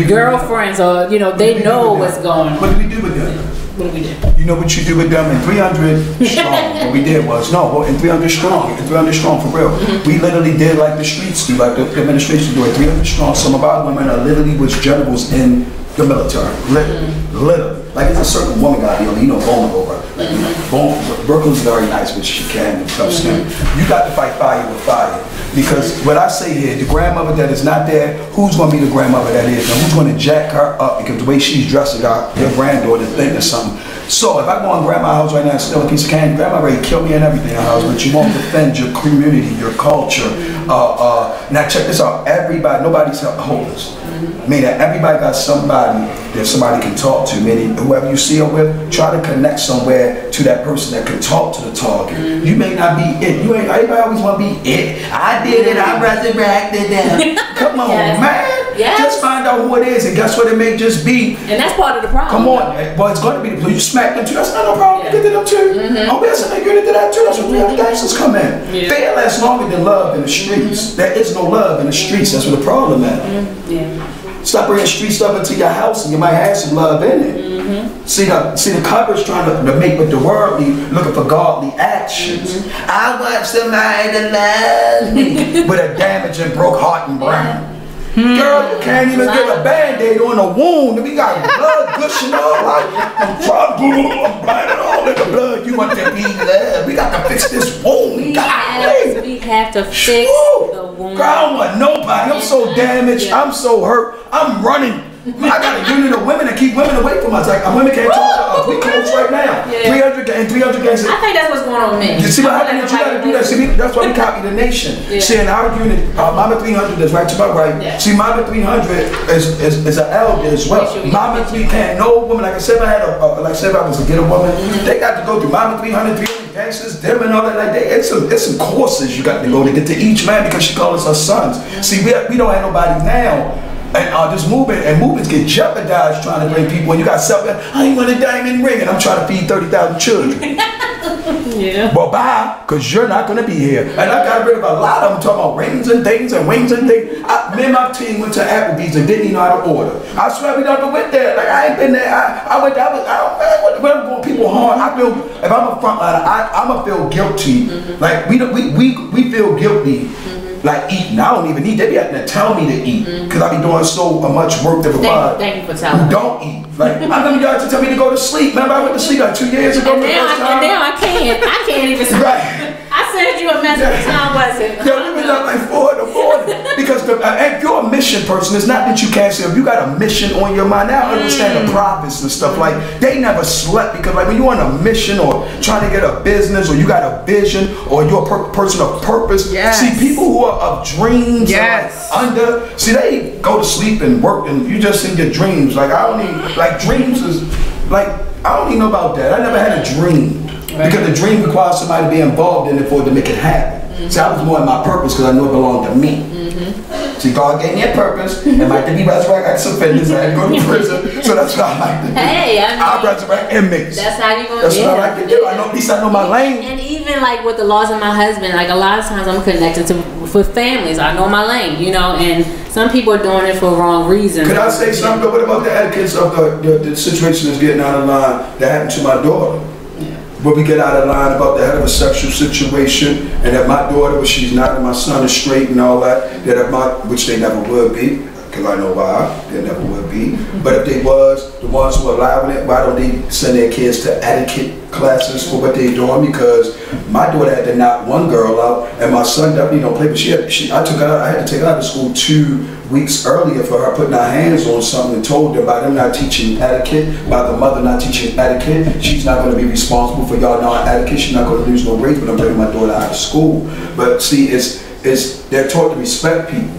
girlfriends, or, they know what's going on. What do we do with them? What do we do? You know what you do with them in 300 strong? What we did was, in 300 strong for real. We literally did like the streets do, like the administration do at 300 strong. Some of our women are literally was generals in the military, literally. Like, it's a certain woman got to be, vulnerable, right? Brooklyn's very nice, but she can, tough skin. You got to fight fire with fire. Because what I say here, the grandmother that is not there, who's going to be the grandmother that is? And who's going to jack her up because the way she's dressed got your granddaughter thinking something. So if I go in grandma's house right now and steal a piece of candy, grandma ready to kill me and everything in her house, but you won't defend your community, your culture. Now check this out, everybody, nobody's hopeless. Meaning everybody got somebody that somebody can talk to. Meaning whoever you see her with, try to connect somewhere to that person that can talk to the target. You may not be it. Everybody always want to be it. I did it, I resurrected them. Come on, man. Yes. Just find out who it is, and guess what? It may just be. And that's part of the problem. Come on, well, it's going to be. You smack them too. That's not no problem. You get to them too. Oh, there's a unit to that too. That's where 300 gangsters come in. Fear lasts longer than love in the streets. There is no love in the streets. That's what the problem is. Stop bringing street stuff into your house, and you might have some love in it. See the coverage trying to make with the worldly, looking for godly actions. I want somebody to love me with a damaged and broke heart and brain. Girl, you can't even get a band-aid on a wound. We got blood gushing all like I'm blinding all in the blood. You want to be loved. We got to fix this wound. Yes, we have to fix the wound. Girl, I don't want nobody. I'm so damaged. I'm so hurt. I'm running. I got a unit of women that keep women away from us. Like, women can't talk to us. We close right now. 300 gangs. I think that's what's going on with men. You see what happened? You got to do that. See, that's why we copy the nation. See, in our unit, Mama 300 is right to my right. See, Mama 300 is an elder as well. Mama 3 can't. No woman, like I said, if I was to get a woman, they got to go through Mama 300, 300 gangsters, them and all that. Like, it's some courses you got to go to get to each man because she calls us her sons. See, we don't have nobody now. And this movements get jeopardized trying to bring people in. You got something, I want a diamond ring, and I'm trying to feed 30,000 children. Yeah. Well, bye, because you're not going to be here. And I got rid of a lot of them talking about rings and things and wings and things. Me and my team went to Applebee's and didn't even know how to order. I swear we never went there. Like, I ain't been there. I went there. When I'm going people hard, I feel, if I'm a frontliner, I'm going to feel guilty. Like, we feel guilty. Like eating, I don't even eat. They be having to tell me to eat because I be doing so much work that requires. Thank you for telling me. Don't eat. Like I remember y'all to tell me to go to sleep. Remember I went to sleep like 2 years ago. And now I can't even sleep. Right. I sent you a message. What time was it? Yeah, we was up like 4 in the morning because if you're a mission person, it's not that you can't sleep. If you got a mission on your mind, now I understand the prophets and stuff. Like they never slept because like when you're on a mission or trying to get a business or you got a vision or you're a person of purpose. Yes. See people who are of dreams. Yes. See they go to sleep and work and you just in your dreams. Like I don't even like dreams is like I don't even know about that. I never had a dream. Right. Because the dream requires somebody to be involved in it for it to make it happen. See, I was more in my purpose because I knew it belonged to me. See, God gave me a purpose, and like to be resurrected ex-offenders, I had to go to prison, so that's what I like to do. Hey, I resurrect inmates. That's how you gonna That's what I like to do. I know, at least I know my lane. And even like with the laws of my husband, like a lot of times I'm connected with families. I know my lane, you know, and some people are doing it for wrong reasons. Could I say something? What about the etiquettes of the situation that's getting out of line that happened to my daughter? Where we get out of line about the heterosexual situation, and that my daughter, but she's not, and my son is straight and all that, that if which they never would be, because I know why, they never would be. But if they was, the ones who are allowing it, why don't they send their kids to etiquette classes for what they're doing? Because my daughter had to knock one girl out, and my son definitely don't play, but I had to take her out of school 2 weeks earlier for her putting her hands on something and told them by them not teaching etiquette, by the mother not teaching etiquette, she's not going to be responsible for y'all not etiquette, she's not going to lose no grades, but I'm taking my daughter out of school. But see, they're taught to respect people.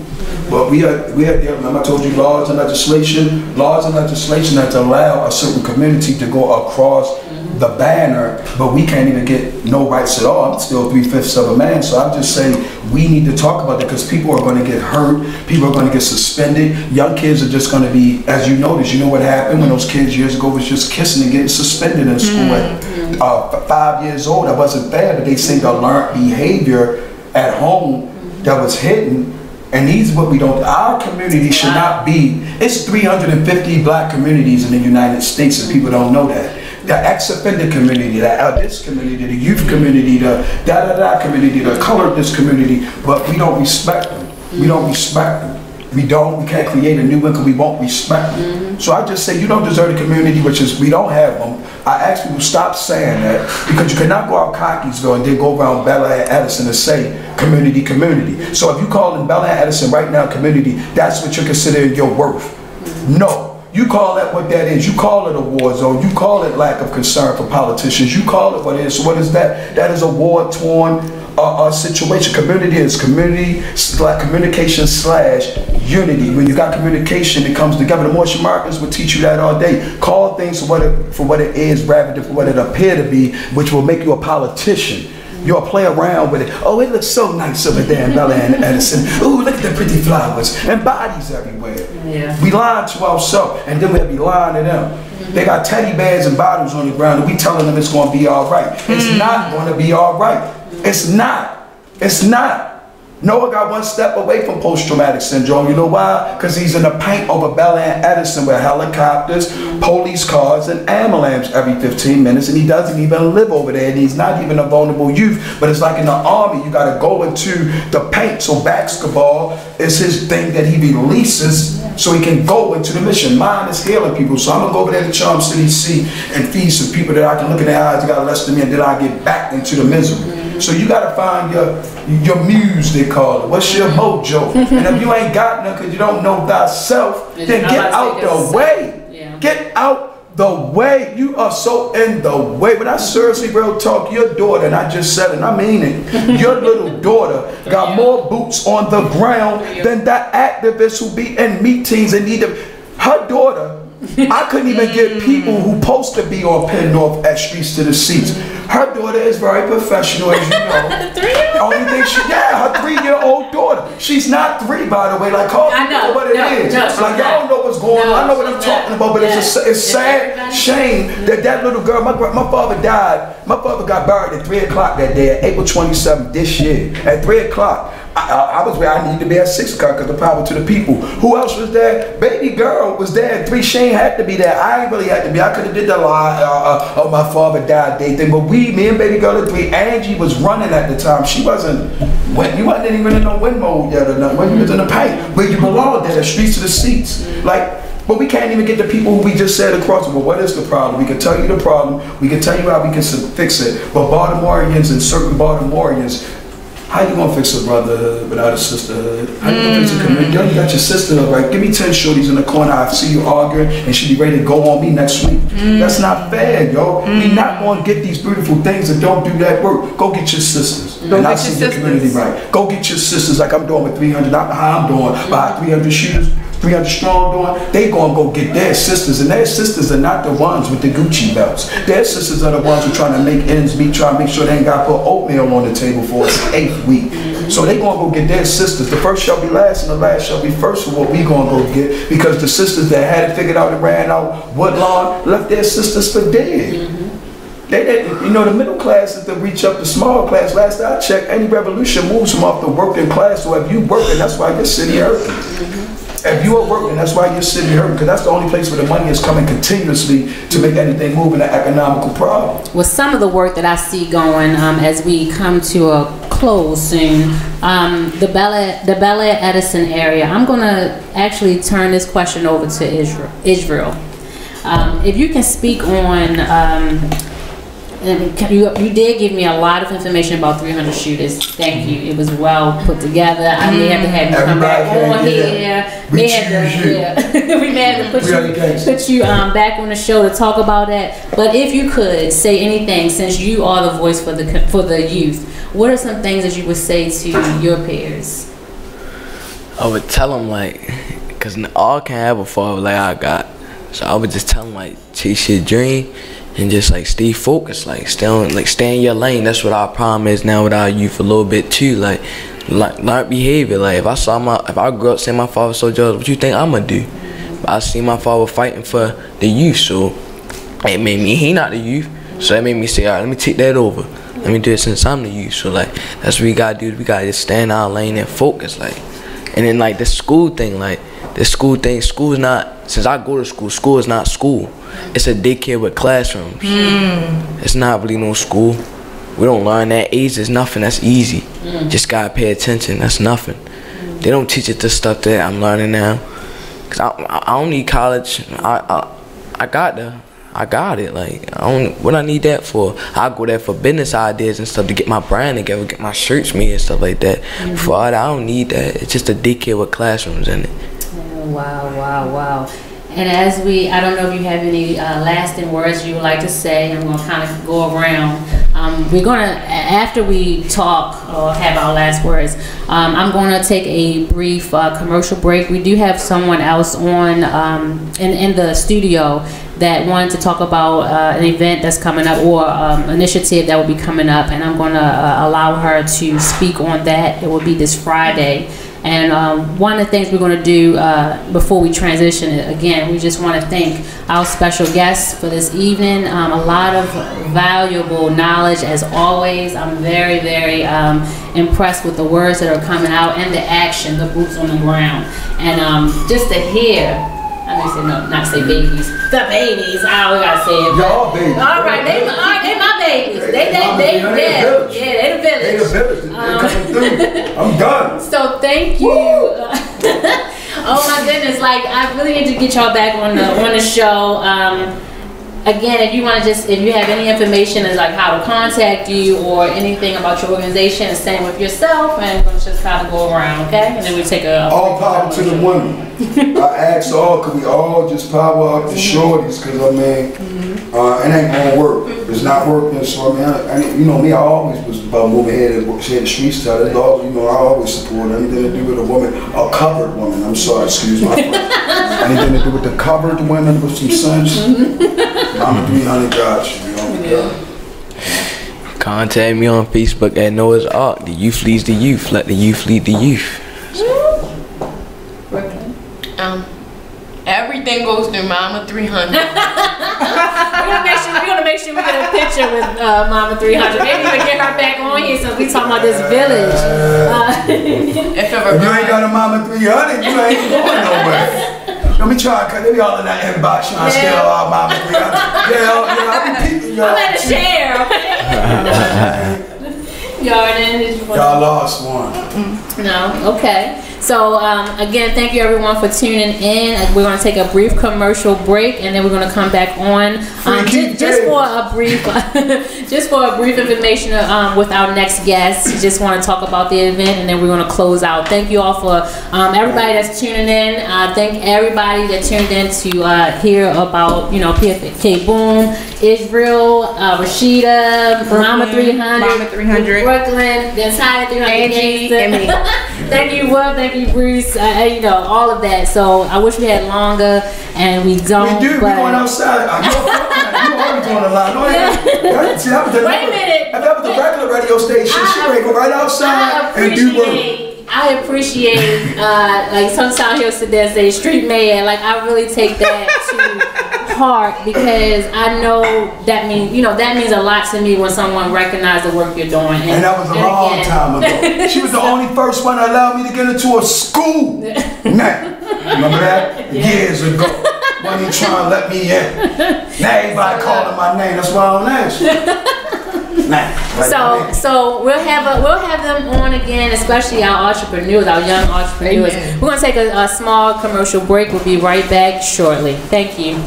But we are remember I told you laws and legislation that allow a certain community to go across the banner, but we can't even get no rights at all. I'm still 3/5 of a man, so I'm just saying we need to talk about that because people are going to get hurt, people are going to get suspended. Young kids are just going to be, as you notice, you know what happened when those kids years ago was just kissing and getting suspended in school at 5 years old. That wasn't fair, but they seem to learn behavior at home that was hidden. And these what we don't, our community should not be, it's 350 black communities in the United States and people don't know that. The ex-offender community, the this community, the youth community, the da-da-da community, the coloredness community, but we don't respect them. We don't respect them. We can't create a new one because we won't respect them. So I just say you don't deserve the community, which is, we don't have them. I ask people stop saying that because you cannot go out Cockeysville and then go around Bel Air Edison and say community, community. So if you call in Bel Air Edison right now community, that's what you're considering your worth. No. You call that what that is. You call it a war zone. You call it lack of concern for politicians. You call it what it is. So what is that? That is a war-torn situation. Community is communication / unity. When you got communication, it comes together. The Martian Markers will teach you that all day. Call things for what it is rather than for what it appear to be, which will make you a politician. You'll play around with it. Oh, it looks so nice over there in Bel Air and Edison. Ooh, look at the pretty flowers and bodies everywhere. Yeah. We lie to ourselves and then we'll be lying to them. They got teddy bears and bottles on the ground and we telling them it's going to be all right. It's not going to be all right. It's not. It's not. Noah got one step away from post-traumatic syndrome. You know why? Because he's in the paint over Bel Air and Edison with helicopters, police cars, and ambulance every 15 minutes, and he doesn't even live over there, and he's not even a vulnerable youth. But it's like in the army, you got to go into the paint. So basketball is his thing that he releases so he can go into the mission. Mine is healing people. So I'm going to go over there to Charm City C and feed some people that I can look in their eyes, got less than me, and then I get back into the misery. So you got to find your muse, they call it. What's your mojo? And if you ain't got none because you don't know thyself, then get out the way. Yeah. Get out the way. You are so in the way. But I seriously, real talk, your daughter, and I just said it, and I mean it, your little daughter got more boots on the ground than that activist who be in meetings and need to, her daughter I couldn't even get people who supposed to be on Penn North at Streets to the Seats. Her daughter is very professional, as you know. Only thing her 3-year-old daughter. She's not 3, by the way. Like, call people what it is. Like, y'all don't know what's going on. I know what I'm talking about, but it's sad shame that little girl, my father died. My father got buried at 3 o'clock that day, April 27th this year. At 3 o'clock. I was where I needed to be at 6 o'clock because the power to the people. Who else was there? Baby girl was there at 3. Shane had to be there. I ain't really had to be. I could have did the lie of my father died day thing. But me and baby girl at 3, Angie was running at the time. She wasn't, you wasn't even in no wind mode yet or nothing. You was in the paint. Where you belonged there, the Streets to the Seats. Like, but we can't even get the people who we just said across. Well, what is the problem? We can tell you the problem. We can tell you how we can fix it. But Baltimoreans and certain Baltimoreans, how you gonna fix a brotherhood without a sisterhood? How you gonna fix a community? Yo, you got your sisterhood, right? Give me 10 shorties in the corner. I see you arguing, and she be ready to go on me next week. That's not fair, yo. We not gonna get these beautiful things that don't do that work. Go get your sisters, and I'll see your community right. Go get your sisters, like I'm doing with 300. Not how I'm doing, but 300 shooters. 300 strong doing, they gonna go get their sisters, and their sisters are not the ones with the Gucci belts. Their sisters are the ones who trying to make ends meet, trying to make sure they ain't got to put oatmeal on the table for its 8th week. So they gonna go get their sisters. The first shall be last, and the last shall be first for what we gonna go get, because the sisters that had it figured out and ran out Woodlawn left their sisters for dead. They didn't, you know, the middle class is to reach up to small class. Last I checked, any revolution moves from off the working class. So if you working, that's why your city hurting. If you are working, that's why your city hurting, because that's the only place where the money is coming continuously to make anything move in an economical problem. With some of the work that I see going as we come to a close soon, the Bel Air Edison area, I'm going to actually turn this question over to Israel. If you can speak on, you did give me a lot of information about 300 shooters. Thank you. It was well put together. I may have to have you come back on here. We may have to put you back on the show to talk about that. But if you could say anything, since you are the voice for the youth, what are some things that you would say to your peers? I would tell them, like, because all can have a father like I got. So I would just tell them, like, chase your dream. And just like stay focused, like stay in your lane. That's what our problem is now with our youth a little bit too. Like learn behavior. Like if I grew up seeing my father so jealous, what you think I'm gonna do? But I see my father fighting for the youth, so it made me he not the youth. So that made me say, alright, let me take that over. Let me do it since I'm the youth. So like that's what we gotta do. We gotta just stay in our lane and focus. Like, and then like the school thing, like the school thing. School is not. Since I go to school, school is not school. It's a daycare with classrooms. It's not really no school. We don't learn that age. There's nothing that's easy. Just gotta pay attention. That's nothing. They don't teach it the stuff that I'm learning now. Cause I don't need college. I got it. Like what I need that for? I go there for business ideas and stuff to get my brand together, get my shirts made and stuff like that. For all that, I don't need that. It's just a daycare with classrooms in it. Wow. And as I don't know if you have any lasting words you would like to say. I'm going to kind of go around. We're going to, after we talk or have our last words, I'm going to take a brief commercial break. We do have someone else on in the studio that wanted to talk about an event that's coming up or initiative that will be coming up, and I'm going to allow her to speak on that. It will be this Friday. And one of the things we're going to do before we transition, again, we just want to thank our special guests for this evening. A lot of valuable knowledge, as always. I'm very, very impressed with the words that are coming out and the action, the boots on the ground. And just to hear, I may say no, not say babies. The babies. I always gotta say it. Y'all babies. All right, they my babies. They the village. They the village. They coming through. I'm done. So thank you. Oh my goodness! Like I really need to get y'all back on the show. Again, if you want to if you have any information as like how to contact you or anything about your organization, and same with yourself, and we'll just kind of go around, okay? And then we take all power to the women. I ask all, could we all just power up the shorties? Because I mean, it ain't gonna work. It's not working. So I mean, you know me, I always was about moving ahead and share the streets. You know, I always support anything to do with a woman, a covered woman. I'm sorry, excuse my friend. Anything to do with the covered women with some sense, Mama 300 got you. Yeah. Contact me on Facebook at Noah's Ark. The youth leads the youth. Let the youth lead the youth. Everything goes through Mama 300. We're gonna make sure we get a picture with Mama 300. Maybe even get her back on here since we talking about this village. If you ain't got a Mama 300, you ain't going nowhere. Let me try, cause they be all in that inbox trying to scale out Mama 300. Yeah, I be peeping y'all. I'm at a share, okay? Y'all lost one. No, okay. So again, thank you everyone for tuning in. We're going to take a brief commercial break, and then we're going to come back on just for a brief, information with our next guest. Just want to talk about the event, and then we're going to close out. Thank you all for everybody that's tuning in. Thank everybody that tuned in to hear about PFK Boom, Israel, Rashida, Mama 300, Brooklyn, the entire 300 Angie, and me. Thank you, Will. Thank you, Bruce. All of that. So I wish we had longer, and we don't. We do. We're going outside. You already doing a lot. Wait a minute. If that was the regular radio station, she would go right outside and do work. I appreciate, like sometimes he'll sit there and say street mayor. Like I really take that to heart because I know that means a lot to me when someone recognizes the work you're doing. And that was a long time ago. She was the only first one that allowed me to get into a school. Now, remember that? Years ago. When you trying to let me in. Now everybody calling my name. That's why I don't answer. So we'll have them on again, especially our entrepreneurs, our young entrepreneurs. Amen. We're gonna take a small commercial break. We'll be right back shortly. Thank you.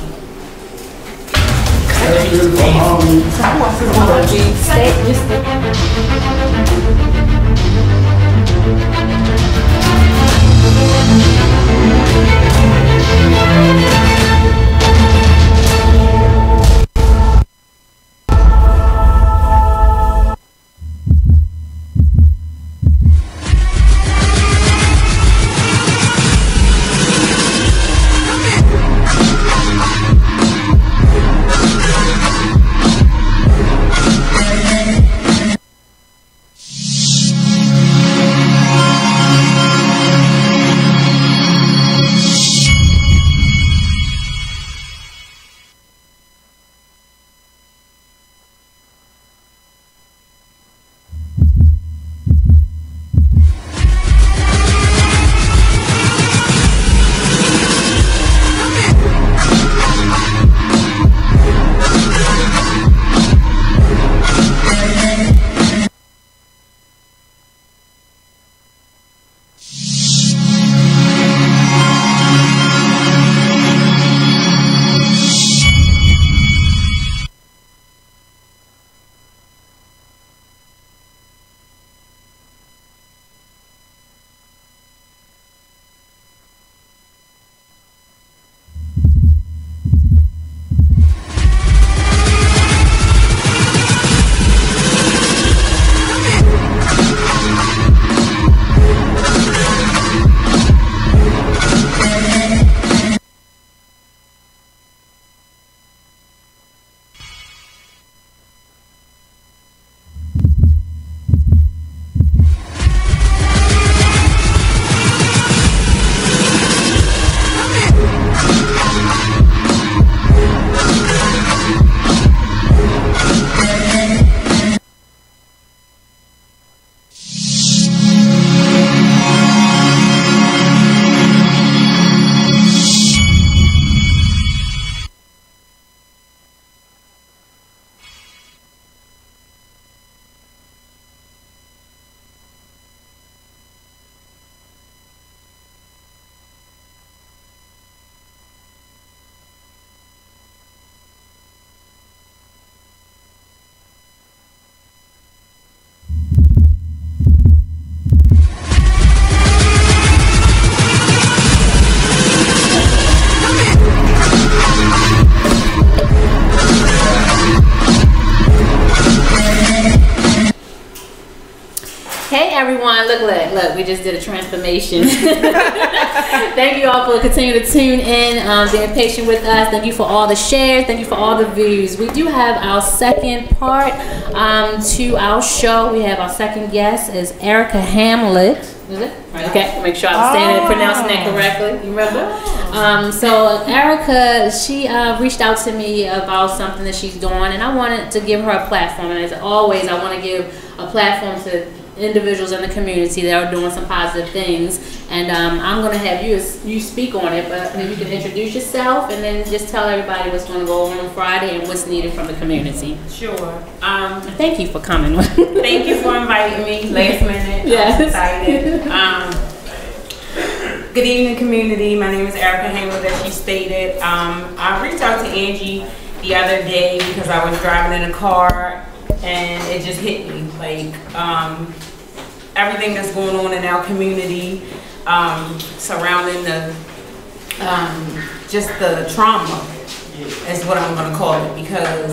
Hey everyone, look, we just did a transformation. Thank you all for continuing to tune in, being patient with us. Thank you for all the shares. Thank you for all the views. We do have our second part to our show. We have our second guest is Erica Hamlet. Is it? Okay, make sure I'm pronouncing that correctly. You remember? So Erica, she reached out to me about something that she's doing, and I wanted to give her a platform. And as always, I want to give a platform to individuals in the community that are doing some positive things. And I'm going to have you speak on it, but maybe you can introduce yourself and then just tell everybody what's going to go on Friday and what's needed from the community. Sure. Thank you for coming. Thank you for inviting me last minute. Yes. I'm excited. Good evening, community. My name is Erica Hamlet, as she stated. I reached out to Angie the other day because I was driving in a car and it just hit me. Like, everything that's going on in our community surrounding the just the trauma is what I'm going to call it, because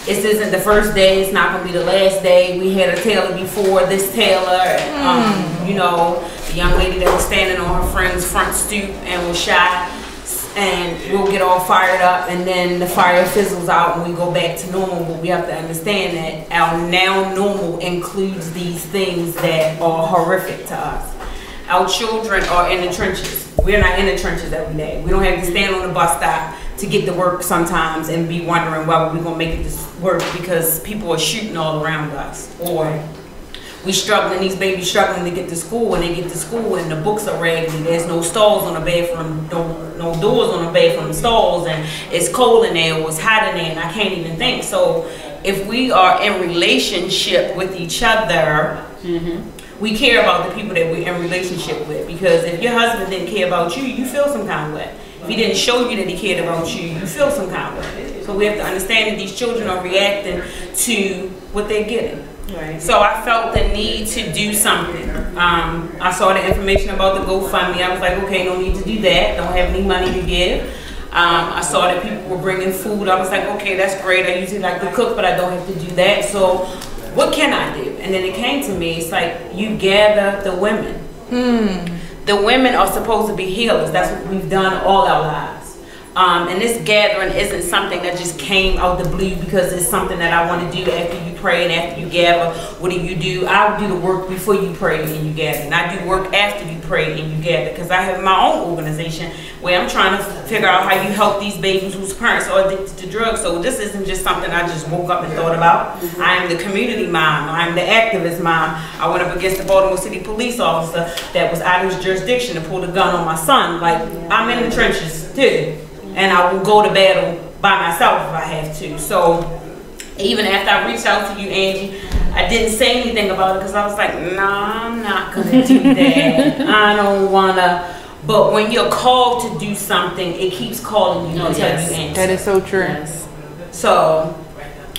this isn't the first day, it's not going to be the last day. We had a Taylor before this Taylor, you know, the young lady that was standing on her friend's front stoop and was shot, and we'll get all fired up and then the fire fizzles out and we go back to normal. But we have to understand that our now normal includes these things that are horrific to us. Our children are in the trenches. We're not in the trenches every day. We don't have to stand on the bus stop to get to work sometimes and be wondering whether we're going to make it to work because people are shooting all around us. Or we struggling, these babies struggling to get to school, and they get to school and the books are raggedy. There's no stalls on the bathroom, no doors on the bathroom stalls, and it's cold in there or it's hot in there and I can't even think. So if we are in relationship with each other, we care about the people that we're in relationship with, because if your husband didn't care about you, you feel some kind of way. If he didn't show you that he cared about you, you feel some kind of way. So we have to understand that these children are reacting to what they're getting. Right. So I felt the need to do something. I saw the information about the GoFundMe. I was like, okay, no need to do that. Don't have any money to give. I saw that people were bringing food. I was like, okay, that's great. I usually like to cook, but I don't have to do that. So what can I do? And then it came to me, it's like, you gather the women. The women are supposed to be healers. That's what we've done all our lives. And this gathering isn't something that just came out the blue because it's something that I want to do after you pray and after you gather. What do? I'll do the work before you pray and you gather. And I do work after you pray and you gather, because I have my own organization where I'm trying to figure out how you help these babies whose parents are addicted to drugs. So this isn't just something I just woke up and thought about. I am the community mom. I am the activist mom. I went up against the Baltimore City police officer that was out of his jurisdiction to pull the gun on my son. Like, I'm in the trenches too. And I will go to battle by myself if I have to. So even after I reached out to you, Angie, I didn't say anything about it because I was like, nah, I'm not gonna do that. I don't wanna. But when you're called to do something, it keeps calling you until you answer. That is so true. Yes. So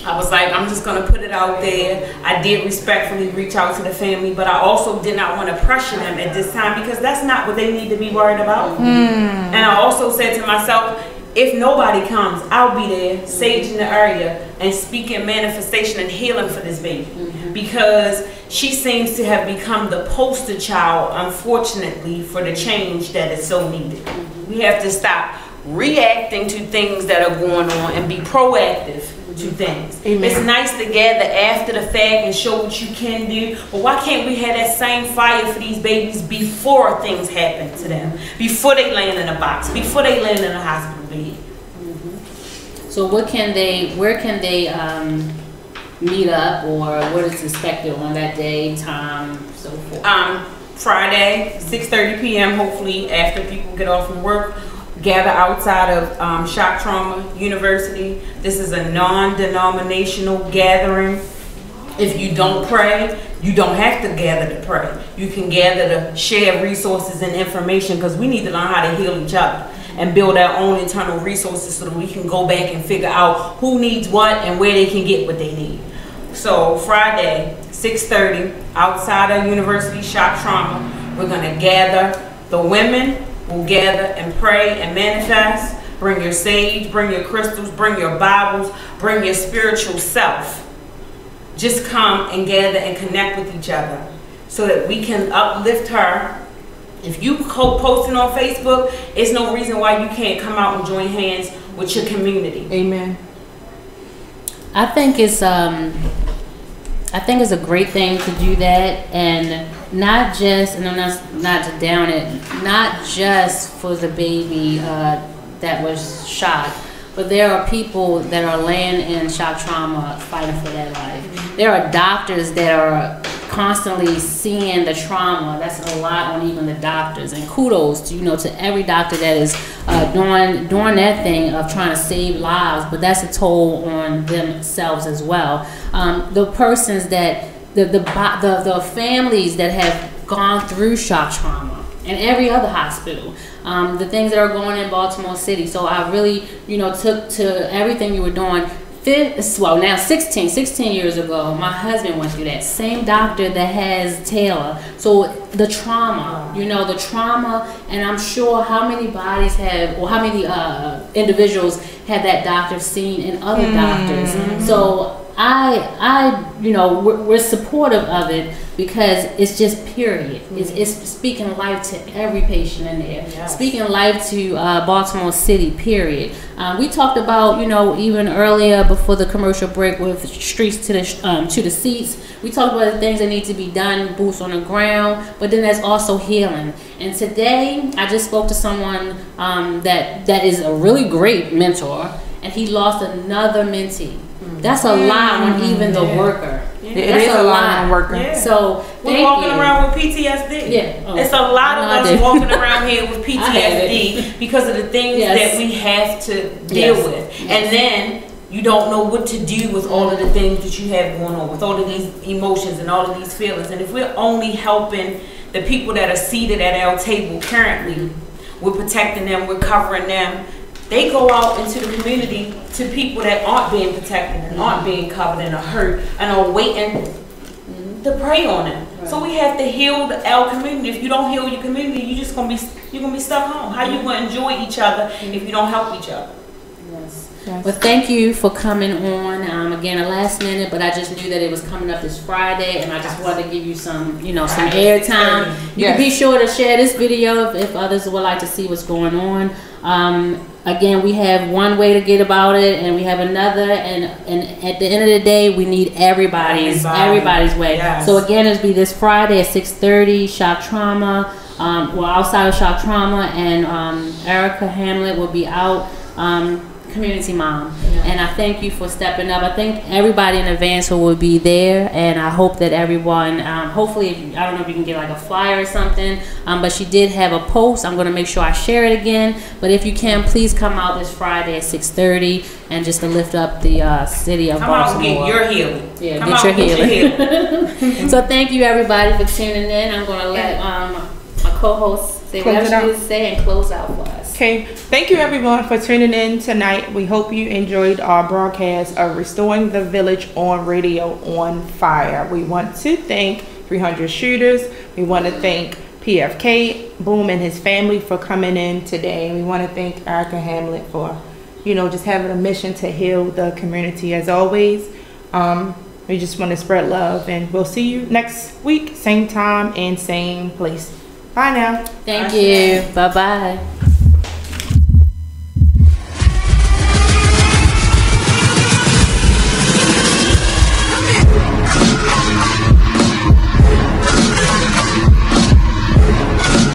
I was like, I'm just gonna put it out there. I did respectfully reach out to the family, but I also did not want to pressure them at this time, because that's not what they need to be worried about. And I also said to myself, if nobody comes, I'll be there, saging the area and speaking manifestation and healing for this baby. Because she seems to have become the poster child, unfortunately, for the change that is so needed. We have to stop reacting to things that are going on and be proactive to things. Amen. It's nice to gather after the fact and show what you can do, but why can't we have that same fire for these babies before things happen to them, before they land in a box, before they land in a hospital bed? So where can they meet up, or what is expected on that day, time, so forth? Friday, 6:30 p.m. hopefully, after people get off from work. Gather outside of Shock Trauma University. This is a non-denominational gathering. If you don't pray, you don't have to gather to pray. You can gather to share resources and information, because we need to learn how to heal each other and build our own internal resources so that we can go back and figure out who needs what and where they can get what they need. So Friday, 6:30, outside of University Shock Trauma, we're gonna gather the women. We'll gather and pray and manifest. Bring your sage, bring your crystals, bring your Bibles, bring your spiritual self. Just come and gather and connect with each other. so that we can uplift her. If you posting on Facebook, it's no reason why you can't come out and join hands with your community. Amen. I think it's a great thing to do that, and not just, and I'm not to down it, not just for the baby that was shot, but there are people that are laying in shock trauma fighting for their life. There are doctors that are constantly seeing the trauma. That's a lot on even the doctors, and kudos to to every doctor that is doing that thing of trying to save lives, but that's a toll on themselves as well. The persons that the families that have gone through shock trauma, and every other hospital, the things that are going in Baltimore City. So I really took to everything you were doing. 16 years ago, my husband went through that. Same doctor that has Taylor. So the trauma, the trauma, and I'm sure how many bodies have, or how many individuals have that doctor seen in other doctors. So we're supportive of it because it's just period. It's speaking life to every patient in there. Yes. Speaking life to Baltimore City, period. We talked about, even earlier before the commercial break with streets to the seats. We talked about the things that need to be done, boots on the ground, but then there's also healing. And today, I just spoke to someone that is a really great mentor, and he lost another mentee. That's a lot on even the worker. It is a lot on the worker. Yeah. So we're walking around with PTSD. Yeah. It's a lot of us walking around here with PTSD because of the things that we have to deal with. And then you don't know what to do with all of the things that you have going on, with all of these emotions and all of these feelings. And if we're only helping the people that are seated at our table currently, we're protecting them, we're covering them. They go out into the community to people that aren't being protected and aren't being covered and are hurt and are waiting to prey on them. Right. So we have to heal our community. If you don't heal your community, you're gonna be stuck home. How you gonna enjoy each other if you don't help each other? Yes. Well, thank you for coming on. Again, a last minute, but I just knew that it was coming up this Friday, and I just wanted to give you some, some airtime. You can be sure to share this video if others would like to see what's going on. Again, we have one way to get about it, and we have another, and at the end of the day, we need everybody's way. Yes. So again, it'll be this Friday at 6:30, shock trauma, outside of shock trauma, and Erica Hamlet will be out, community mom. And I thank you for stepping up. I thank everybody in advance who will be there, and I hope that everyone, hopefully, I don't know if you can get like a flyer or something, but she did have a post. I'm going to make sure I share it again, but if you can, please come out this Friday at 6:30 and just to lift up the city of Baltimore. Come out and get your healing. Yeah, get your healing. So thank you everybody for tuning in. I'm going to let my co-host say whatever she needs to say and close out for us. Okay, thank you everyone for tuning in tonight. We hope you enjoyed our broadcast of Restoring the Village on Radio on Fire. We want to thank 300 Shooters. We want to thank PFK Boom and his family for coming in today. We want to thank Erica Hamlet for, just having a mission to heal the community as always. We just want to spread love, and we'll see you next week, same time and same place. Bye now. Thank you. Bye-bye.